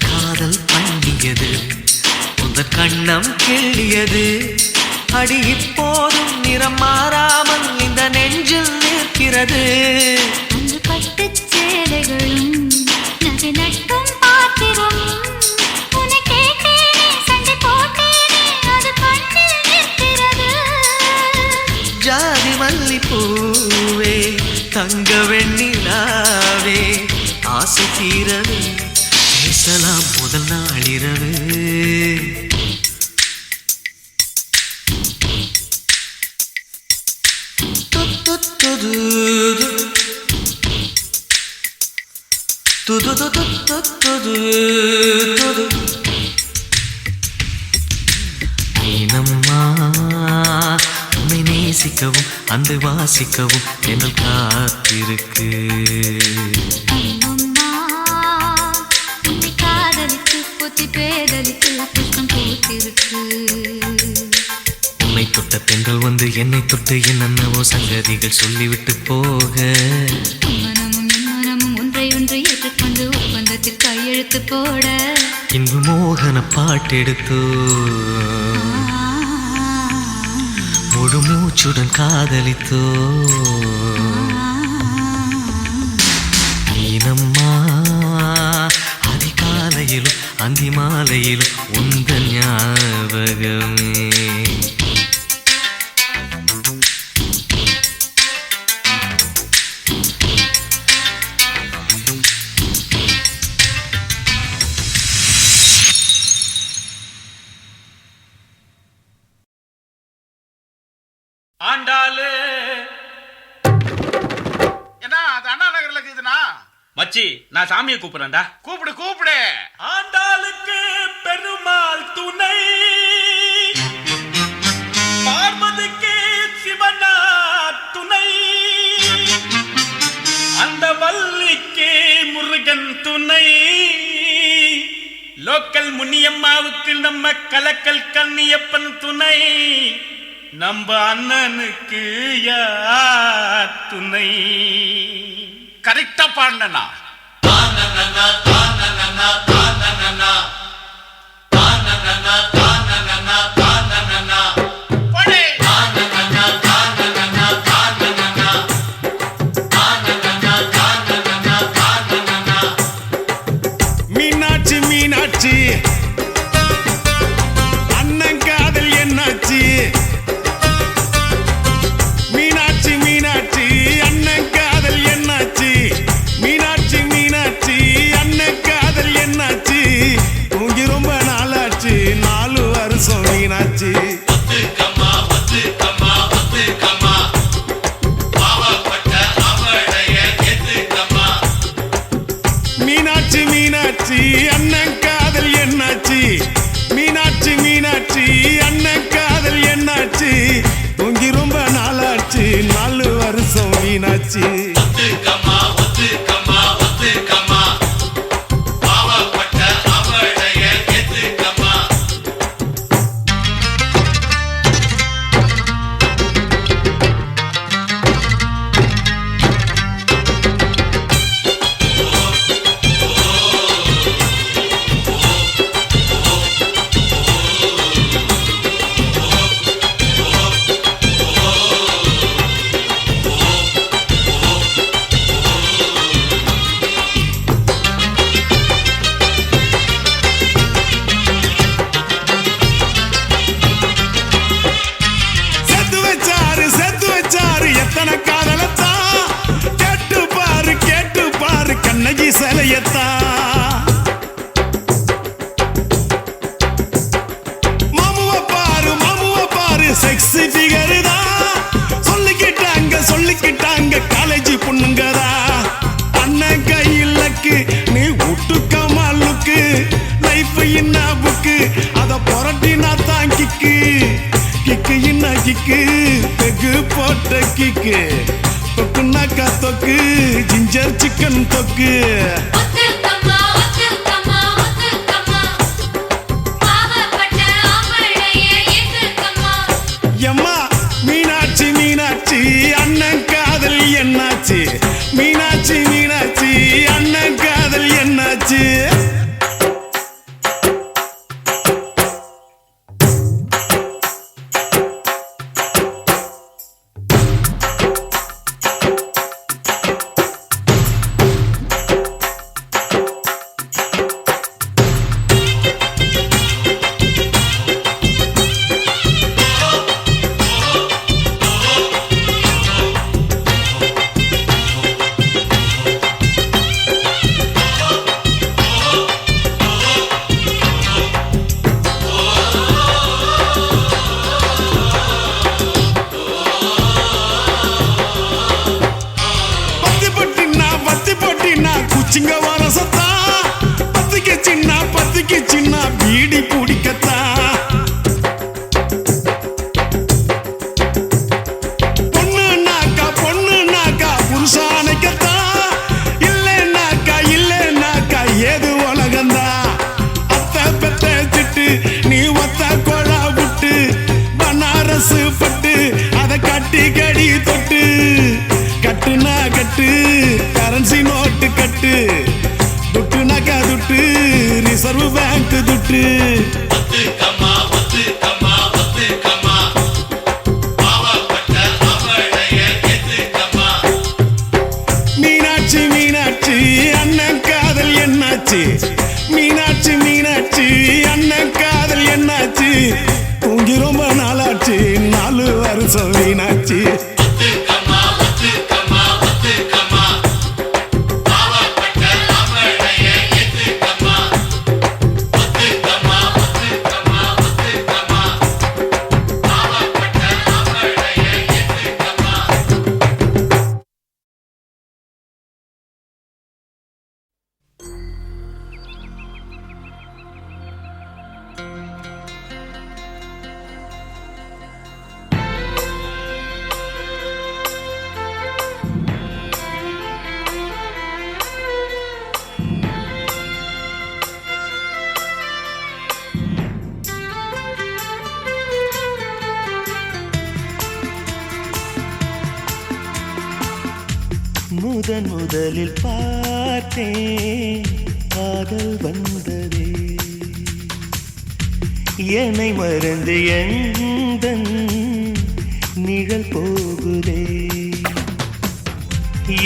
காதல் பண்ணியது உந்தன் கண்ணம் கிள்ளியது அடி இப்போதும் நிறம் மாறாமல் இந்த நெஞ்சில் நிற்கிறது அங்கு பட்டுச் சேலைகளும் நகை நட்டும் பாத்திரம் உன்னை கேட்டேனே சண்டை போட்டேனே அது கண்ணில் நிற்கிறது ஜாதி மல்லிப்பூவே தங்க வெண்ணிலாவே ஆசை தீரவே பேசலாம் முதல் நாளிரவு. மீனம்மா உன்னை நேசிக்கவும் அன்பை வாசிக்கவும் என்னல் காத்திருக்கு. அம்மம்மா, உன்னை காதலித்து பொத்தி பேதலித்து புஷ்பம் பூத்திருக்கு. உன்னை தொட்ட பெண்கள் வந்து என்னை தொட்டு என்னென்னவோ சங்கதிகள் சொல்லிவிட்டு போக மனமும் என் மனமும் ஒன்றை ஒன்று ஏற்றுக்கொண்டு ஒப்பந்தத்தில் கையெழுத்து போட இன்பு மோகன பாட்டெடுத்தோ முழு மூச்சுடன் காதலித்தோ. மீனம்மா அதிகாலையிலும் அந்தி மாலையிலும் உந்தன் ஞாபகமே. ஆண்டாளு என்ன அது அண்ணா நகர்ல இருக்குதுண்ணா. மச்சி நான் சாமியை கூப்பிடுறேன்டா. கூப்பிடு கூப்பிடு. ஆண்டாளுக்கு பெருமாள் துணை, பார்வதிக்கு சிவனா துணை, அந்த வள்ளிக்கு முருகன் துணை, லோக்கல் முனியம்மாவுக்கு நம்ம கலக்கல் கண்ணியப்பன் துணை, நம்ம அண்ணனுக்கு யார் துணை? கரெக்டா பாடினா மீனாட்சி மீனாட்சி அண்ணன் காதல் என்னாச்சு? மீனாட்சி மீனாட்சி அண்ணன் காதல் என்னாச்சு? மீனாட்சி மீனாட்சி அண்ணன் காதல் என்னாச்சு? தூங்கி ரொம்ப நாளாச்சு 4 வருஷம் மீனாட்சி. மீனாட்சி மீனாட்சி அண்ணன் காதல் என்னாச்சு? மீனாட்சி மீனாட்சி அண்ணன் காதல் என்னாச்சு? தூங்கி ரொம்ப நாளாச்சு 4 வருஷம் மீனாட்சி. செத்து வச்சாரு எத்தனை காதலத்தான், கேட்டு பாரு கண்ணகி சிலையத்தான். மாமுவ பாரு செக்ஸி ஃபிகர் தான், சொல்லிக்கிட்டாங்க காலேஜ் பொண்ணுங்கதா. அண்ணன் கையிலக்கு நீ விட்டுக்கமா லுக்கு, லைஃப் என்ன புக்கு அத புரட்டினா தான் கிக்கு என்ன கிக்கு, பெகு போட்ட கிக்கு, தொக்குனாக்கா தொக்கு, ஜிஞ்சர் சிக்கன் தொக்கு. எம்மா மீனாட்சி மீனாட்சி அண்ணன் காதல் என்னாச்சு? மீனாட்சி மீனாட்சி அண்ணன் காதல் என்னாச்சு? வரசத்தா பத்திக்கு சின்ன பீடி பிடிக்கத்தா பொண்ணுனாக்கா புருஷானைக்கத்தா இல்லைனாக்கா ஏது உலகந்தா அத்தை பெத்த திட்டு நீ ஒத்த கொழா விட்டு பனாரசு பட்டு அதை கட்டி கடி தொட்டு கட்டுனா கட்டு கரன்சி நோட்டு கட்டு துட்டுனாக்கா துட்டு ரிசர்வ் பேங்க் துட்டு மீனாட்சி அண்ணன் காதல் என்னாச்சு மீனாட்சி அண்ணன் காதல் என்னாச்சு தூங்கி ரொம்ப நாளாச்சு 4 வருஷம் வீணாச்சு முதலில் பார்த்தேன் காதல் வந்ததே என்னை மறந்து எந்தன் நிழல் போகுதே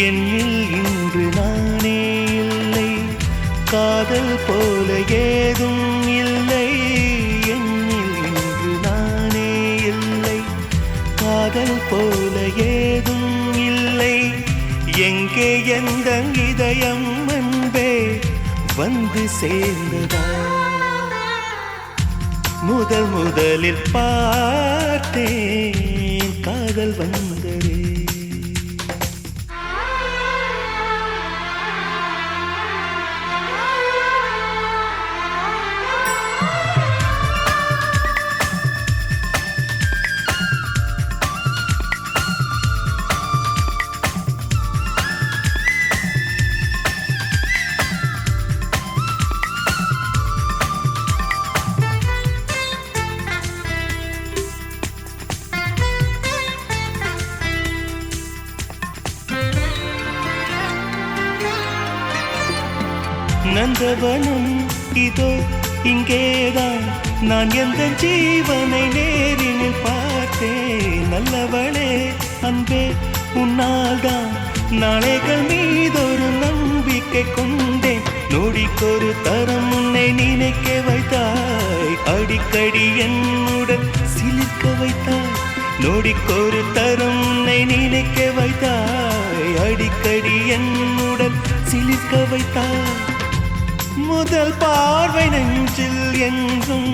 என்னில் இன்று நானே இல்லை காதல் போல ஏதும் இல்லை என்னில் இன்று நானே இல்லை காதல் போல ஏதும் இல்லை எங்கே எந்த இதயம் அன்பே வந்து சேர்ந்ததா முதலில் பார்த்தேன் காதல் வந்ததே நந்தவனம் இதோ இங்கேதான் நான் எந்த ஜீவனை நேரினில் பார்த்தேன் நல்லவளே அன்பே உன்னால்தான் நாளைகள் மீதொரு நம்பிக்கை கொண்டேன் நொடிக்கொரு தரம் உன்னை நினைக்க வைத்தாய் அடிக்கடி என்னுடன் சிலிர்க்க வைத்தாய் நொடிக்கொரு தரம் உன்னை நினைக்க வைத்தாய் அடிக்கடி என்னுடன் சிலிர்க்க வைத்தாய் முதல் பார்வை நெஞ்சில் என்றும்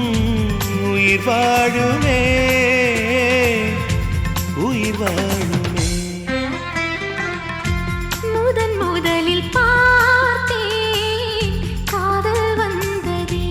உயிர் வாழுமே உயிர் வாழுமே முதலில் பார்த்தேன் காதல் வந்ததே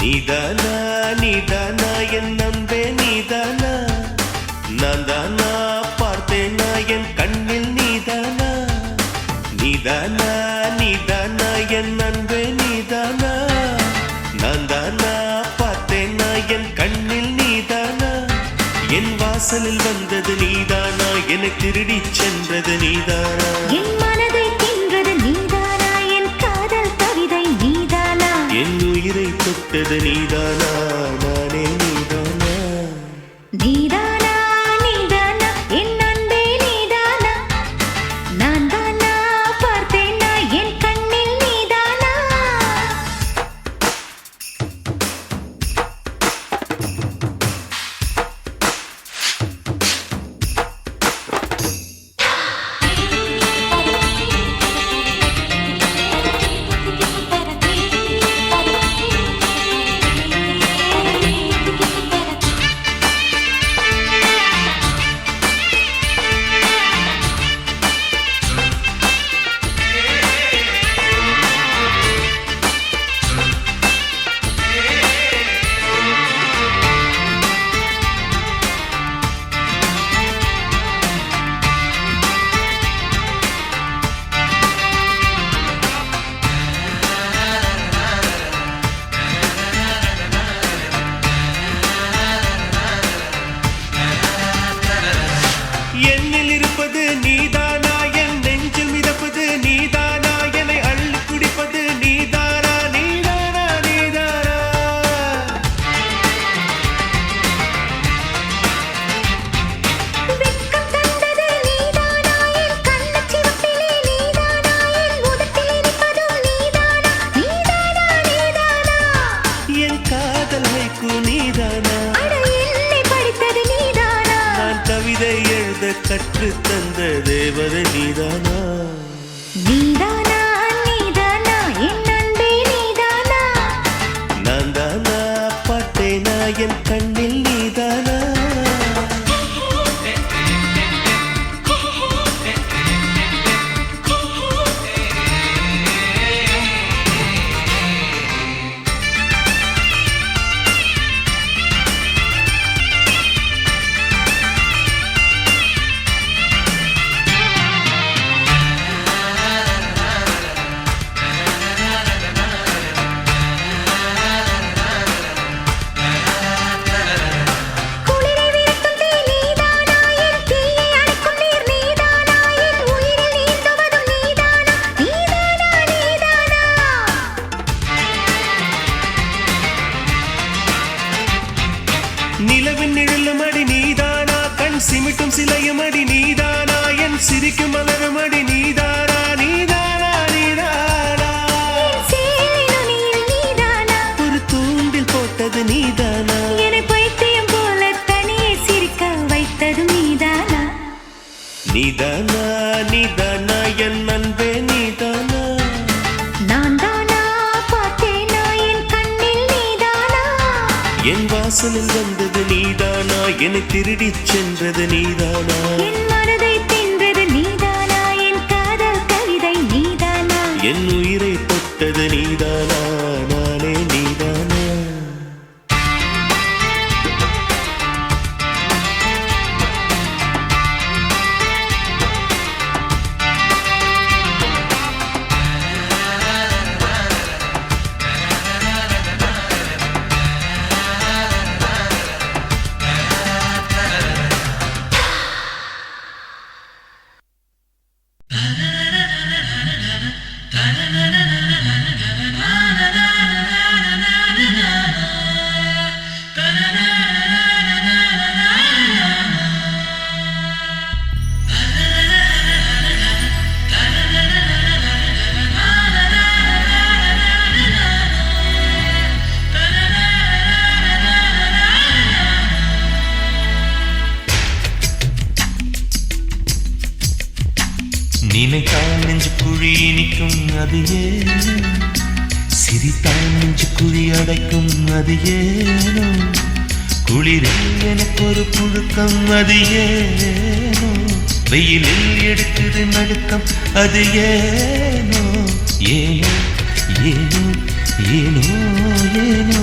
நீதானா நீதானா என் நம்பே நீதானா நான் தானா பார்த்தேனா என் கண்ணில் நீதானா நீதானா நீதானா என் நம்பே நீதானா நான் தானா பார்த்தேனா என் கண்ணில் நீதானா என் வாசலில் வந்தது நீதானா என்னை திருடி சென்றது நீதானா என் மனதை தின்றது நீதானா என் காதல் கவிதை நீதானா என் உயிரை தொட்டது நீதானா நானே நீதானா நீதானா நீதானா என் அன்பே நீதானா நான் தானா பார்த்தேனா என் கண்ணில் நீதானா என்னில் இருப்பது நீதானா என் நெஞ்சில் மிதப்பது நீதானா என்னை அள்ளி குடிப்பது நீதானா நீதானா நீதானா வெட்கம் தந்தது நீதானா என் கண்ணச் சிவப்பிலே நீதானா என் உதட்டில் இனிப்பதும் நீதானா நீதானா நீதானா என் காதல் ஹைக்கூ நீதானா அட என்னை படித்தது நீதானா நான் கவிதை எழுத கற்று தந்த தேவதை நீதானா நீதானா நீதானா என் அன்பே நீதானா நான் தானா பார்த்தேனா என் கண்ணில் நீதானா குளிரை விரட்டும் தீ நீதானா என் தீயை அணைக்கும் நீர் நீதானா என் உயிரில் நீந்துவதும் நீதானா நீதானா நீதானா நிலவின் நிழலும் அடி நீதானா கண் சிமிட்டும் சிலையும் அடி நீதானா என் சிரிக்கும் மலரும் அடி நீதானா நீதானா நீதானா சேலை நுனியில் நீதானா ஒரு தூண்டில் போட்டது நீதானா என்னை பைத்தியம் போல தனியே சிரிக்க வைத்தது நீதானா நீதானா நீதானா என் அன்பே நீதானா நான் தானா பார்த்தேனா என் கண்ணில் நீதானா என் வாசலில் வந்தது நீதானா என்னை திருடி சென்றது நீதானா என் மனதை தின்றது நீதானா என் காதல் கவிதை நீதானா என் உயிரை தொட்டது நீதானா நானே நீதானா நினைத்தால் நெஞ்சு குழி இனிக்கும் அது ஏனோ சிரித்தால் நெஞ்சு குழி அடைக்கும் அது ஏனோ குளிரில் எனக்கு ஒரு புழுக்கம் அது ஏனோ வெயிலில் எடுக்குது நடுக்கம் அது ஏனோ ஏனோ ஏனோ ஏனோ ஏனோ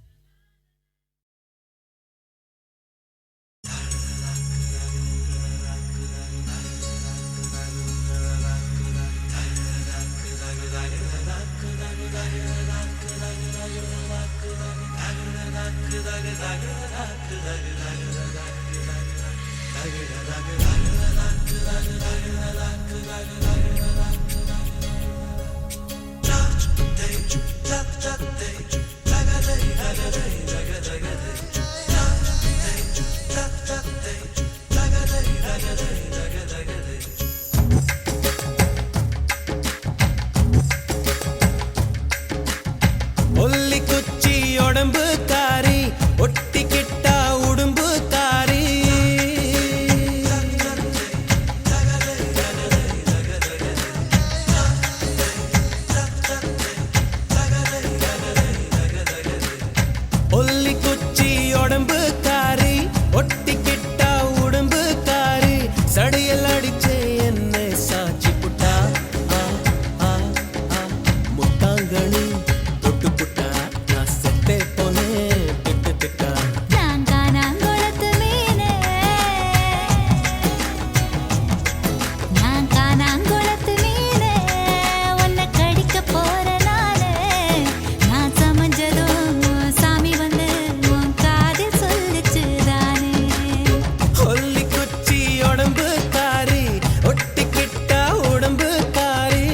ஒல்லி குச்சி உடம்பு காரி ஒட்டிக்கிட்டா உடும்பு காரி ஒல்லி குச்சி உடம்பு காரி ஒட்டிக்கிட்டா உடம்பு காரி சடையல் அடிச்சே என்னை சாட்சி புட்டா முட்டாங்கணி தொட்டு புட்டா நான் செத்தே போனேன் திட்டு திட்டா நாங்கானாங்குளத்து மீனே நாங்கானாங்குளத்து மீனே உன்னை கடிக்க போற நாளே நான் சமைஞ்சதும் சாமி வந்து உன் காதில் சொல்லிச்சுதானே ஒல்லி குச்சி உடம்பு காரி ஒட்டிக்கிட்டா உடம்பு காரி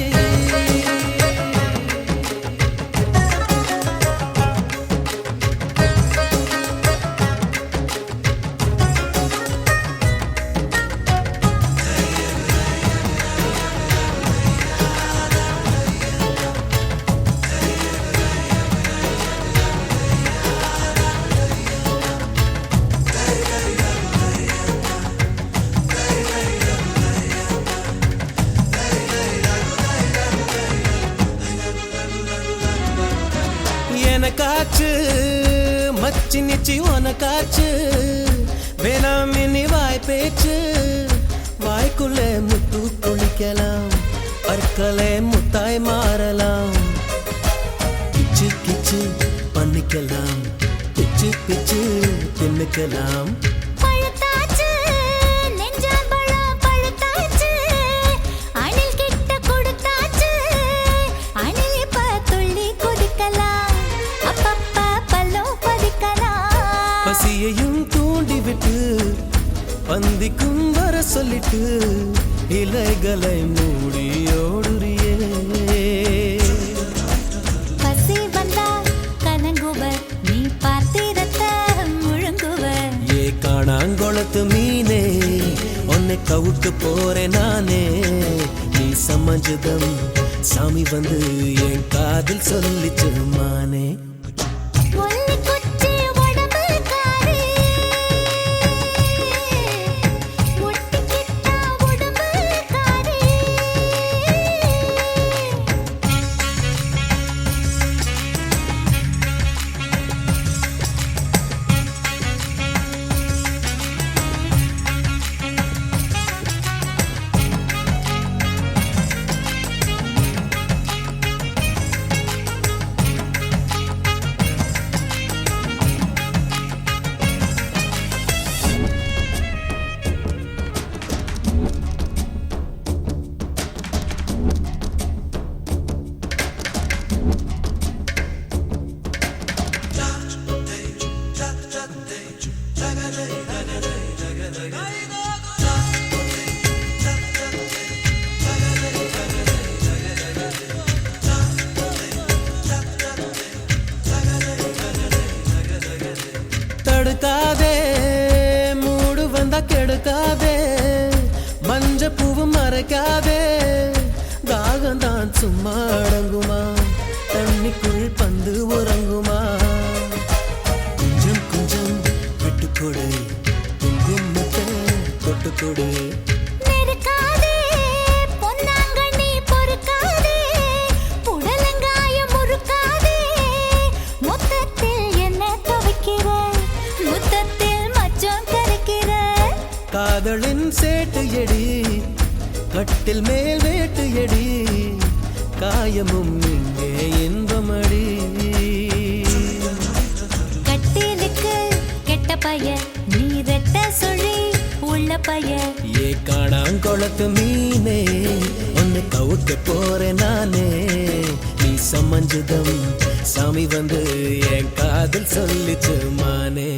எனக்காச்சு மச்சி நிச்சி உனக்காச்சு வேணாம் இனி வாய் பேச்சு வாய்க்குள்ள முத்து குளிக்கலாம் பற்களே முத்தாய் மாறலாம் கிச்சு கிச்சு பண்ணிக்கலாம் பிச்சு பிச்சு தின்னுக்கலாம் பழுத்தாச்சு நெஞ்சாம்பழம் பழுத்தாச்சு அணில் கிட்ட கொடுத்தாச்சு அணில் இப்ப துள்ளி குதிக்கலாம் அப்பப்பா பல்லும் பதிக்கலாம் பசியையும் தூண்டிவிட்டு பந்திக்கும் வர சொல்லிட்டு இலைகளை மூடி ஓடுறியே பசி வந்தா கலங்குவர் நீ பார்த்திரத்தை முழுங்குவர் ஏ காணாங்குளத்து மீனே உன்னை கவுக்க போறேன் நானே நீ சமஞ்சதம் சாமி வந்து என் காதில் சொல்லிச்சு மானே ஒல்லி குச்சி உடம்பு காரி ஒட்டிக்கிட்டா உடம்பு காரி தடுக்காதே மூடு வந்தா கெடுக்காதே மஞ்ச பூவு மறைக்காதே தாகந்தான் சும்மா அடங்குமா தண்ணிக்குள் பந்து உறங்குமா கொஞ்சம் கொஞ்சம் விட்டுக்கொடு குங்குமத்தை தொட்டுக்கொடு நெருக்காதே பொன்னாங்கண்ணி பொறுக்காதே புடலங்காயம் முறுக்காதே மொத்தத்தில் என்ன துவைக்கிற முத்தத்தில் மச்சம் கரைக்கிற காதலின் சேட்டு எடி கட்டில் மேல் வேட்டு எடி காயமும் இங்கே இன்பமடி கட்டிலுக்கு கெட்ட பைய நீ ரெட்ட சொல்லி உள்ள பைய ஏ காணாங்குளத்து மீனே உன்னை கவுக்க போறேன் நானே நீ சமஞ்சதம் சாமி வந்து என் காதல் சொல்லிச்சு மானே.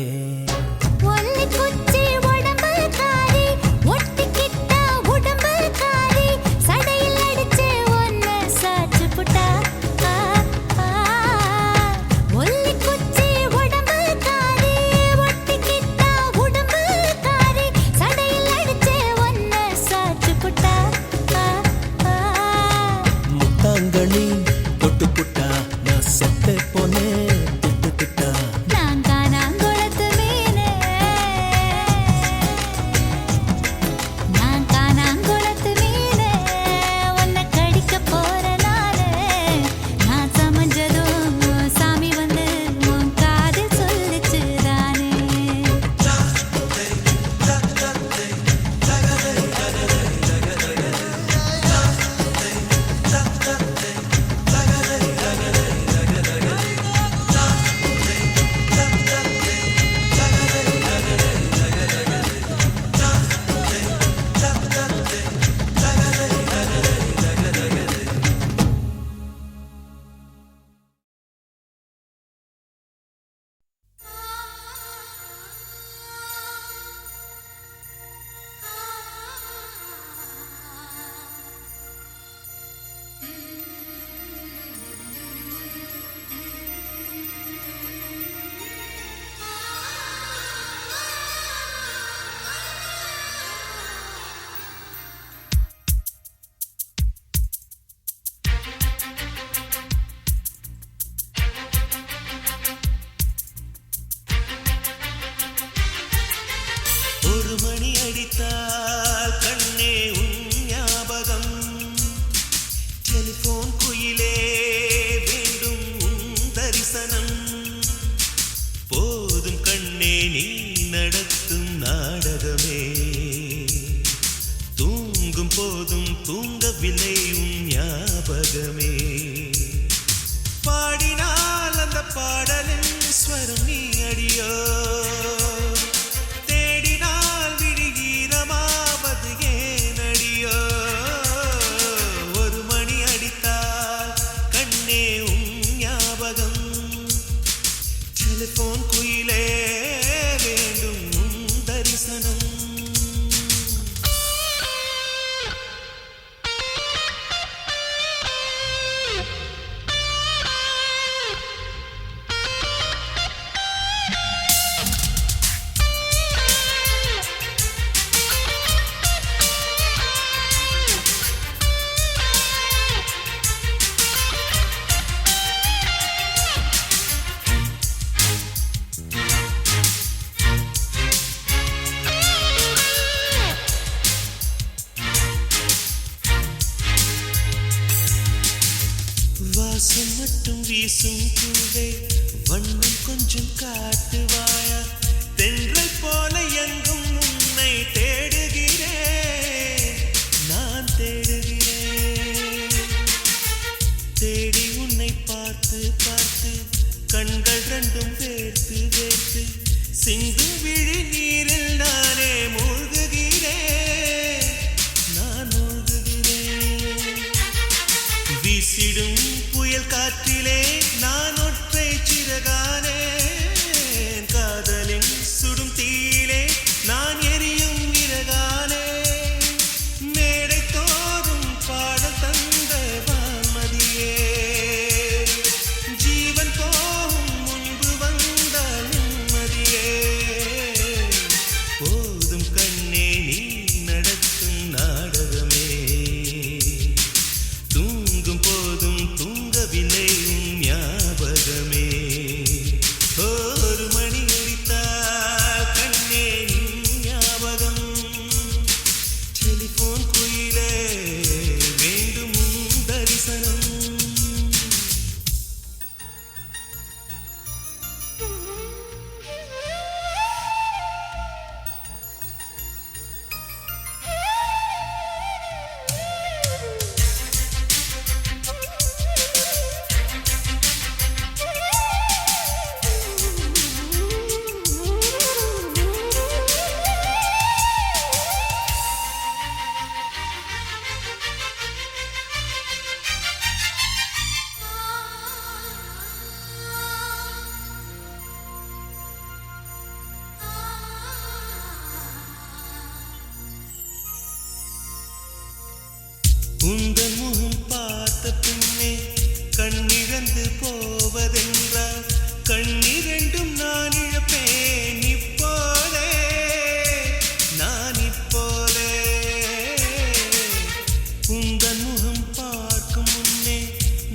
ஒல்லி குச்சி உடம்பு காரி ஒட்டிக்கிட்ட உடம்பு காரி சடையில் அடிச்சு ஒன்னு சாச்சு புட்டா. ஒல்லி குச்சி உடம்பு காரி ஒட்டிக்கிட்ட உடம்பு காரி சடையில் அடிச்சு ஒன்னு சாச்சு புட்டா. முத்தாங்கனி தொட்டு புட்டா நான் செத்து போனேன் திட்டு திட்டா. நான் காணாங்குளத்து மீனே, நான் காணாங்குளத்து மீனே, உன்னை கடிக்க போற நாளே. நான் சமைஞ்சதும் சாமி வந்து உன் காதில் சொல்லிச்சு தானே. ஒரு மணி அடித்தால் கண்ணே உன் ஞாபகம். டெலிபோன் குயிலே வேண்டும் உன் தரிசனம். போதும் கண்ணே நீ நடத்தும் நாடகமே. தூங்கும் போதும் தூங்கவில்லை உன் ஞாபகமே. பாடினால் அந்த பாடலின் ஸ்வரம் நீ அடியோ. தேடினால் விடுகிறமாவது ஏனடியோ. ஒரு மணி அடித்தால் கண்ணே உன் ஞாபகம். டெலிபோன் குயிலே வேண்டும் உன் தரிசனம். வாசம் மட்டும் வீசும் பூவே வண்ணம் கொஞ்சம் காட்டுவாயா. தென்றல் போல எங்கும் உன்னை தேடுகிறேன் நான் தேடுகிறேன். தேடி உன்னை பார்த்து பார்த்து கண்கள் ரெண்டும் வேர்த்து வேர்த்து சிந்தும் விழி நீரில் நானே மூழ்குகிறேன் நான் மூழ்குகிறேன். வீசிடும் புயல் காற்றிலே நான் ஒற்றை சிறகானே. காதலின் சுடும் தீயிலே நான் எரியும் இறகானே. மேடை தோறும் பாடல் தந்த வான்மதியே. ஜீவன் போகும் முன்பு வந்த நிம்மதியே. மீண்டும் நான் இழப்பேன் இப்போதே நான் இப்போதே உந்தன் முகம் பார்க்கும் முன்னே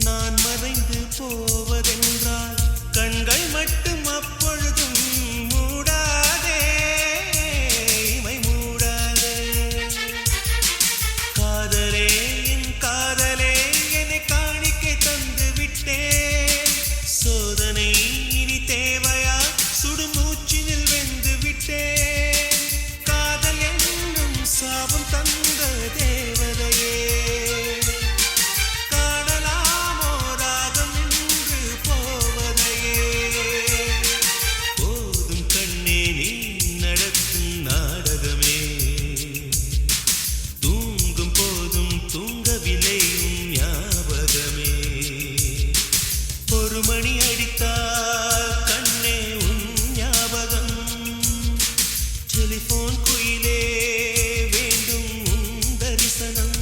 நான் மறைந்து போவதென்றால் கண்கள் மட்டும் அப்பொழுதும் மூடாதே இமை மூடாதே காதலே என் காதலே என்னை காணிக்கை தந்து விட்டேன் சோதனை இனி தேவையா சுடுமூச்சினில் வெந்து விட்டேன் காதல் என்னும் சாபம் தந்த தேவதையே காணலாமோ ராகம் நின்று போவதையே போதும் கண்ணே நீ நடத்தும் நாடகமே தூங்கும் போதும் தூங்கவில்லையும் ஞாபகமே ஒரு மணி அடித்தால் கண்ணே உன் ஞாபகம் டெலிபோன் குயிலே வேண்டும் உன் தரிசனம்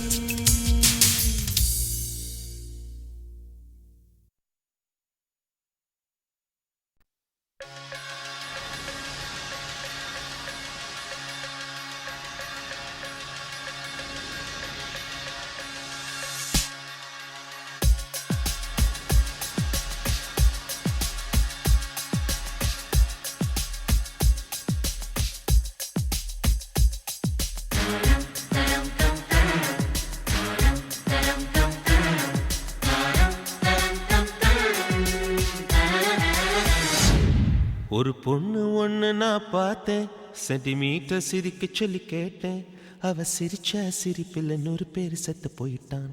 ஒரு பொண்ணு ஒண்ணு நான் பார்த்தேன் சென்டிமீட்டர் சிரிக்க சொல்லி கேட்டேன் அவ சிரிச்ச சிரிப்பில் 100 பேர் செத்து போயிட்டான்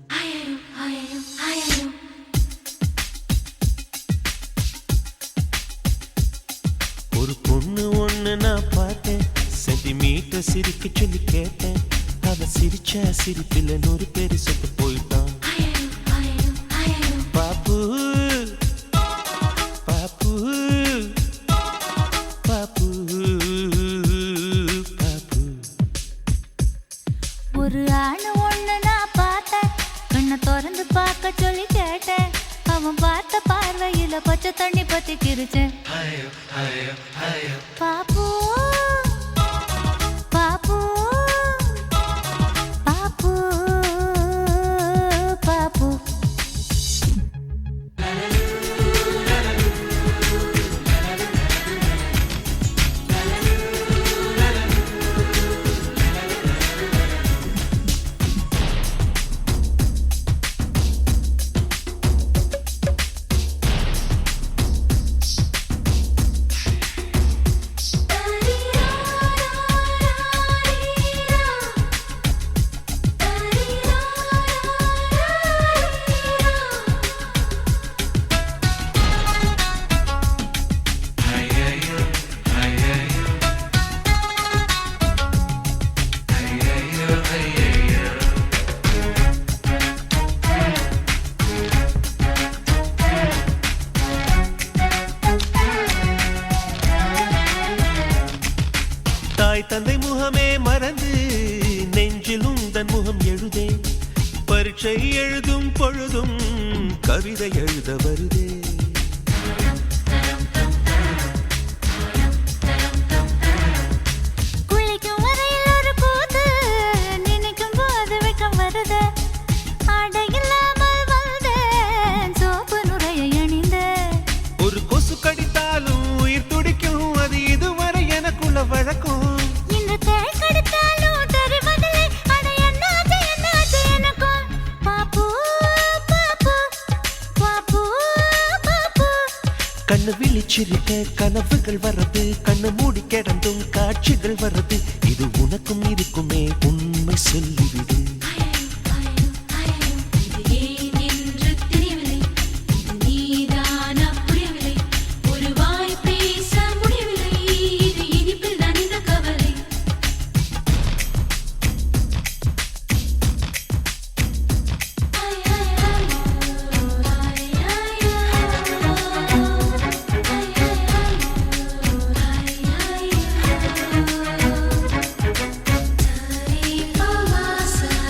ஒரு பொண்ணு ஒண்ணு நான் பார்த்தேன் சென்டிமீட்டர் சிரிக்க சொல்லி கேட்டேன் அவ சிரிச்ச சிரிப்பில் 100 பேர் செத்து போயிட்டான் பாப்பு பாப்பு பாப்பு பாப்பு ஒரு ஆணு ஒண்ணு நான் பார்த்தேன் கண்ணை திறந்து பார்க்க சொல்லி கேட்டேன் அவன் பார்த்த பார்வையில பச்சை தண்ணி பத்தி கிரிச்சேன் பாப்பு பாப்பு பாப்பு பாப்பு தாய் தந்தை முகமே மறந்து நெஞ்சில் உந்தன் முகம் எழுதே பரீட்சை எழுதும் பொழுதும் கவிதை எழுத வருதே குளிக்கும் வரையில் ஒரு கூத்து நினைக்கும் போது வெக்கம் வருது ஆடை இல்லாமல் வந்தேன் சோப்பு நுரையை அணிந்தேன் ஒரு கொசு கடித்தாலும் உயிர் துடிக்கும் அது இதுவரை எனக்குள்ள வழக்கம் இந்த தேள் கடித்தாலும் தெரிவதில்லை அட என்னாச்சு எனக்கும் பாப்பு பாப்பு பாப்பு பாப்பு கண்ணு விழிச்சிருக்க கனவுகள் வர்றது கண்ணு மூடி கிடந்தும் காட்சிகள் வர்றது இது உனக்கும் இருக்குமே உண்மை சொல்லிவிடு Sa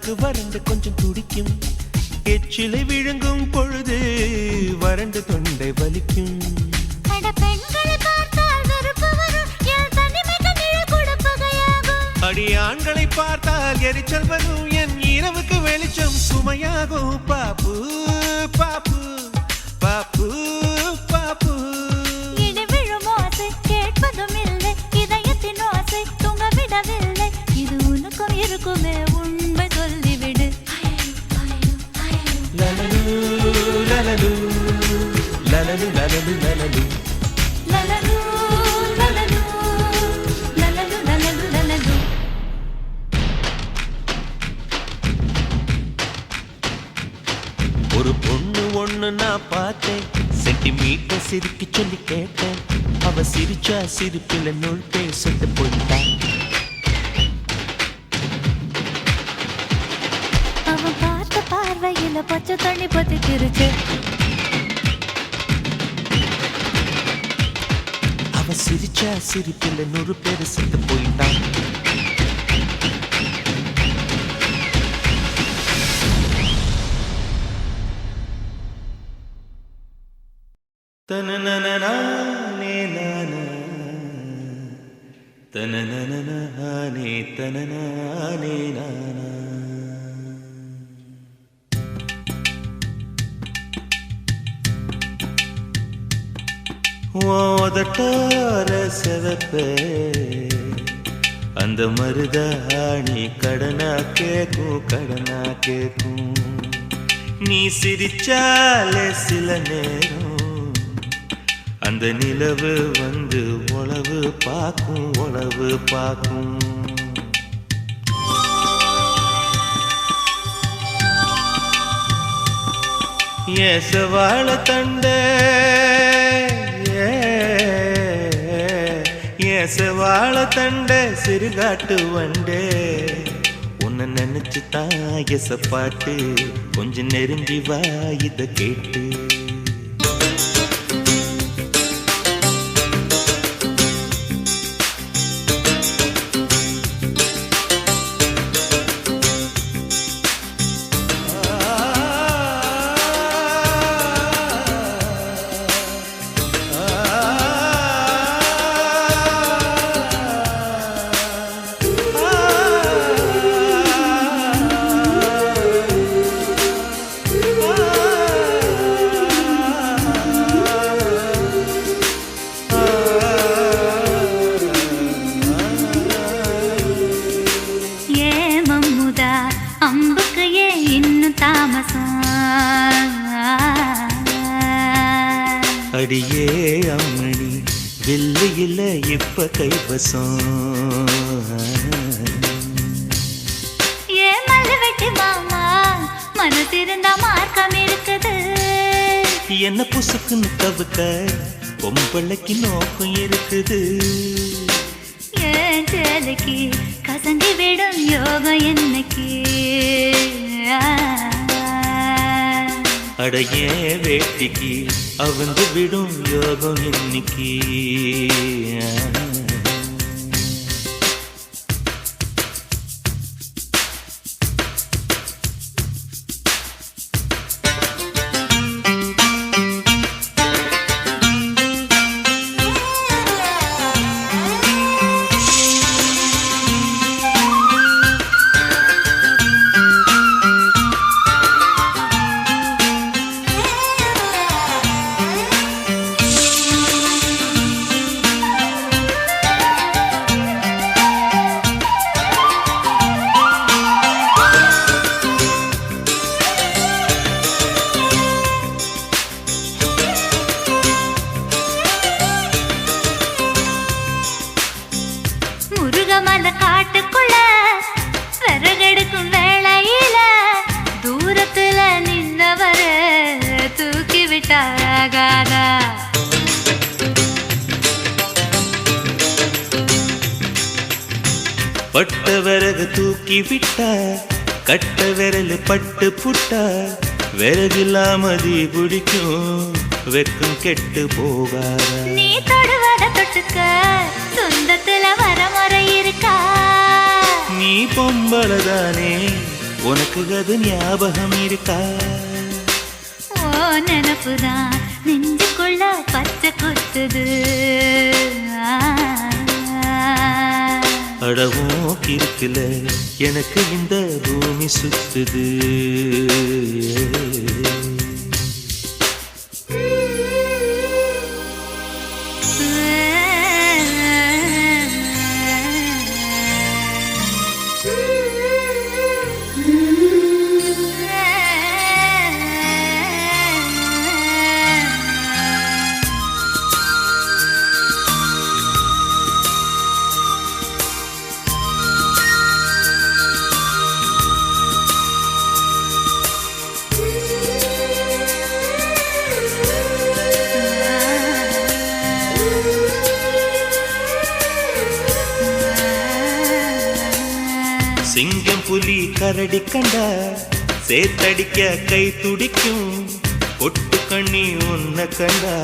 நாக்கு வறண்டு கொஞ்சம் துடிக்கும். எச்சிலை விழுங்கும் பொழுது வறண்டு தொண்டை வலிக்கும். அடி ஆண்களை பார்த்தால் எரிச்சல் வரும், என் இரவுக்கு வெளிச்சம் சுமையாகும். பாப்பு பாப்பு பாப்பு பாப்பு. இடிவிழும் ஓசை கேட்பதும் இல்லை, இதயத்தின் ஓசை தூங்க விடவில்லை. இது உனக்கும் இருக்குமே, உண்மை சொல்லிவிடு. லலலு லலலு லலலு லலலு லலலு லலலு லலலு லலலு லலலு லலலு. ஒரு பொண்ணு ஒண்ணு நான் பார்த்தேன், சென்டிமீட்டர் சிரிக்க சொல்லி கேட்டேன். அவ சிரிச்சா சிரிப்பில நூல் பேசிட்டு போயிட்டான். அவன் பார்த்த பார்வையில பச்சை தண்ணி பத்திக்கிருச்சு. அவ சிரிச்சா சிரிப்பில நூறு பேர் செத்து போயிட்டான். தனனனனானே நானா தனனனனானே தனனானே நானா. ஓதட்டார செவப்பே அந்த மருதாணி கடனா கேக்கும் கடனா கேக்கும். நீ சிரிச்சாலே சில நேரம் அந்த நிலவு வந்து உளவு பார்க்கும் உளவு பார்க்கும். ஏசவாழ தண்டே ஏசவாழ தண்டே சிறுகாட்டு வண்டே. உன்னை நினைச்சு தாயச பாட்டு கொஞ்சம் நெருங்கி வா இத கேட்டு. அடியே அம்மணி வெள்ளியில இப்ப கைவசம். ஏ மல்லு வெட்டி மாமா மனசிருந்தா மார்க்கம் இருக்குது. என்ன புசுக்குன்னு தவுக்க பொம்பளைக்கு நோக்கம் இருக்குது. ஏன் சேலைக்கு கசங்கி விடும் யோகம் என்னைக்கு. அடையே வேட்டிக்கு அவந்து விடும் யோகம் இன்னைக்கு. முருகமல காட்டுக்குள்ள விறகெடுக்கும் வேளையில தூரத்துல நின்னவர தூக்கி விட்டாகாதா. பட்ட விறகு தூக்கி விட்டா கட்ட விரல் பட்டு புட்டா. விறகில்லாமதி பிடிக்கும் வெக்கம் கெட்டு போகாதா. நீ தொடுவத தொட்டுக்க சொந்தத்துல வரமுறை இருக்கா. நீ பொம்பளதானே உனக்கு உனக்கு அது ஞாபகம் இருக்கா? ஓ நினப்புதான் நெஞ்சுக்குள்ள பச்சை குத்துது. அடவும் இருக்குல எனக்கு இந்த பூமி சுத்துது. சிங்கம் புலி கரடி கண்டா சேத்தடிக்க கை துடிக்கும். பொட்டு கண்ணி உன்ன கண்டா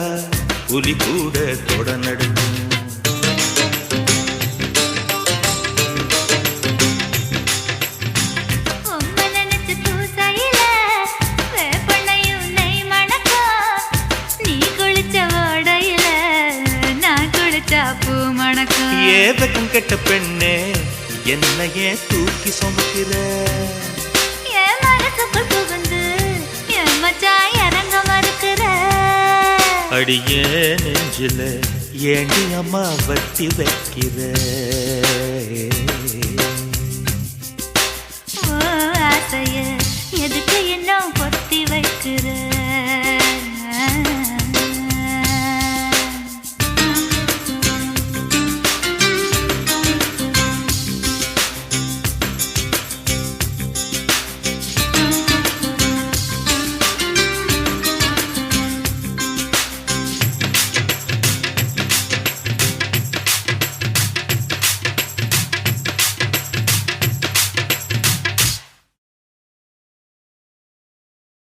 புலி கூட தொட நடுக்கும். ஏதக்கும் கெட்ட பெண்ணே என்னையே தூக்கி சுமக்கிற. என் மனசுக்குள் புகுந்து என் மச்சான் இறங்க மறுக்கிற. அடியே நெஞ்சில ஏண்டி அம்மா வட்டி வைக்கிற. ஓ ஆசைய எதுக்கு இன்னும்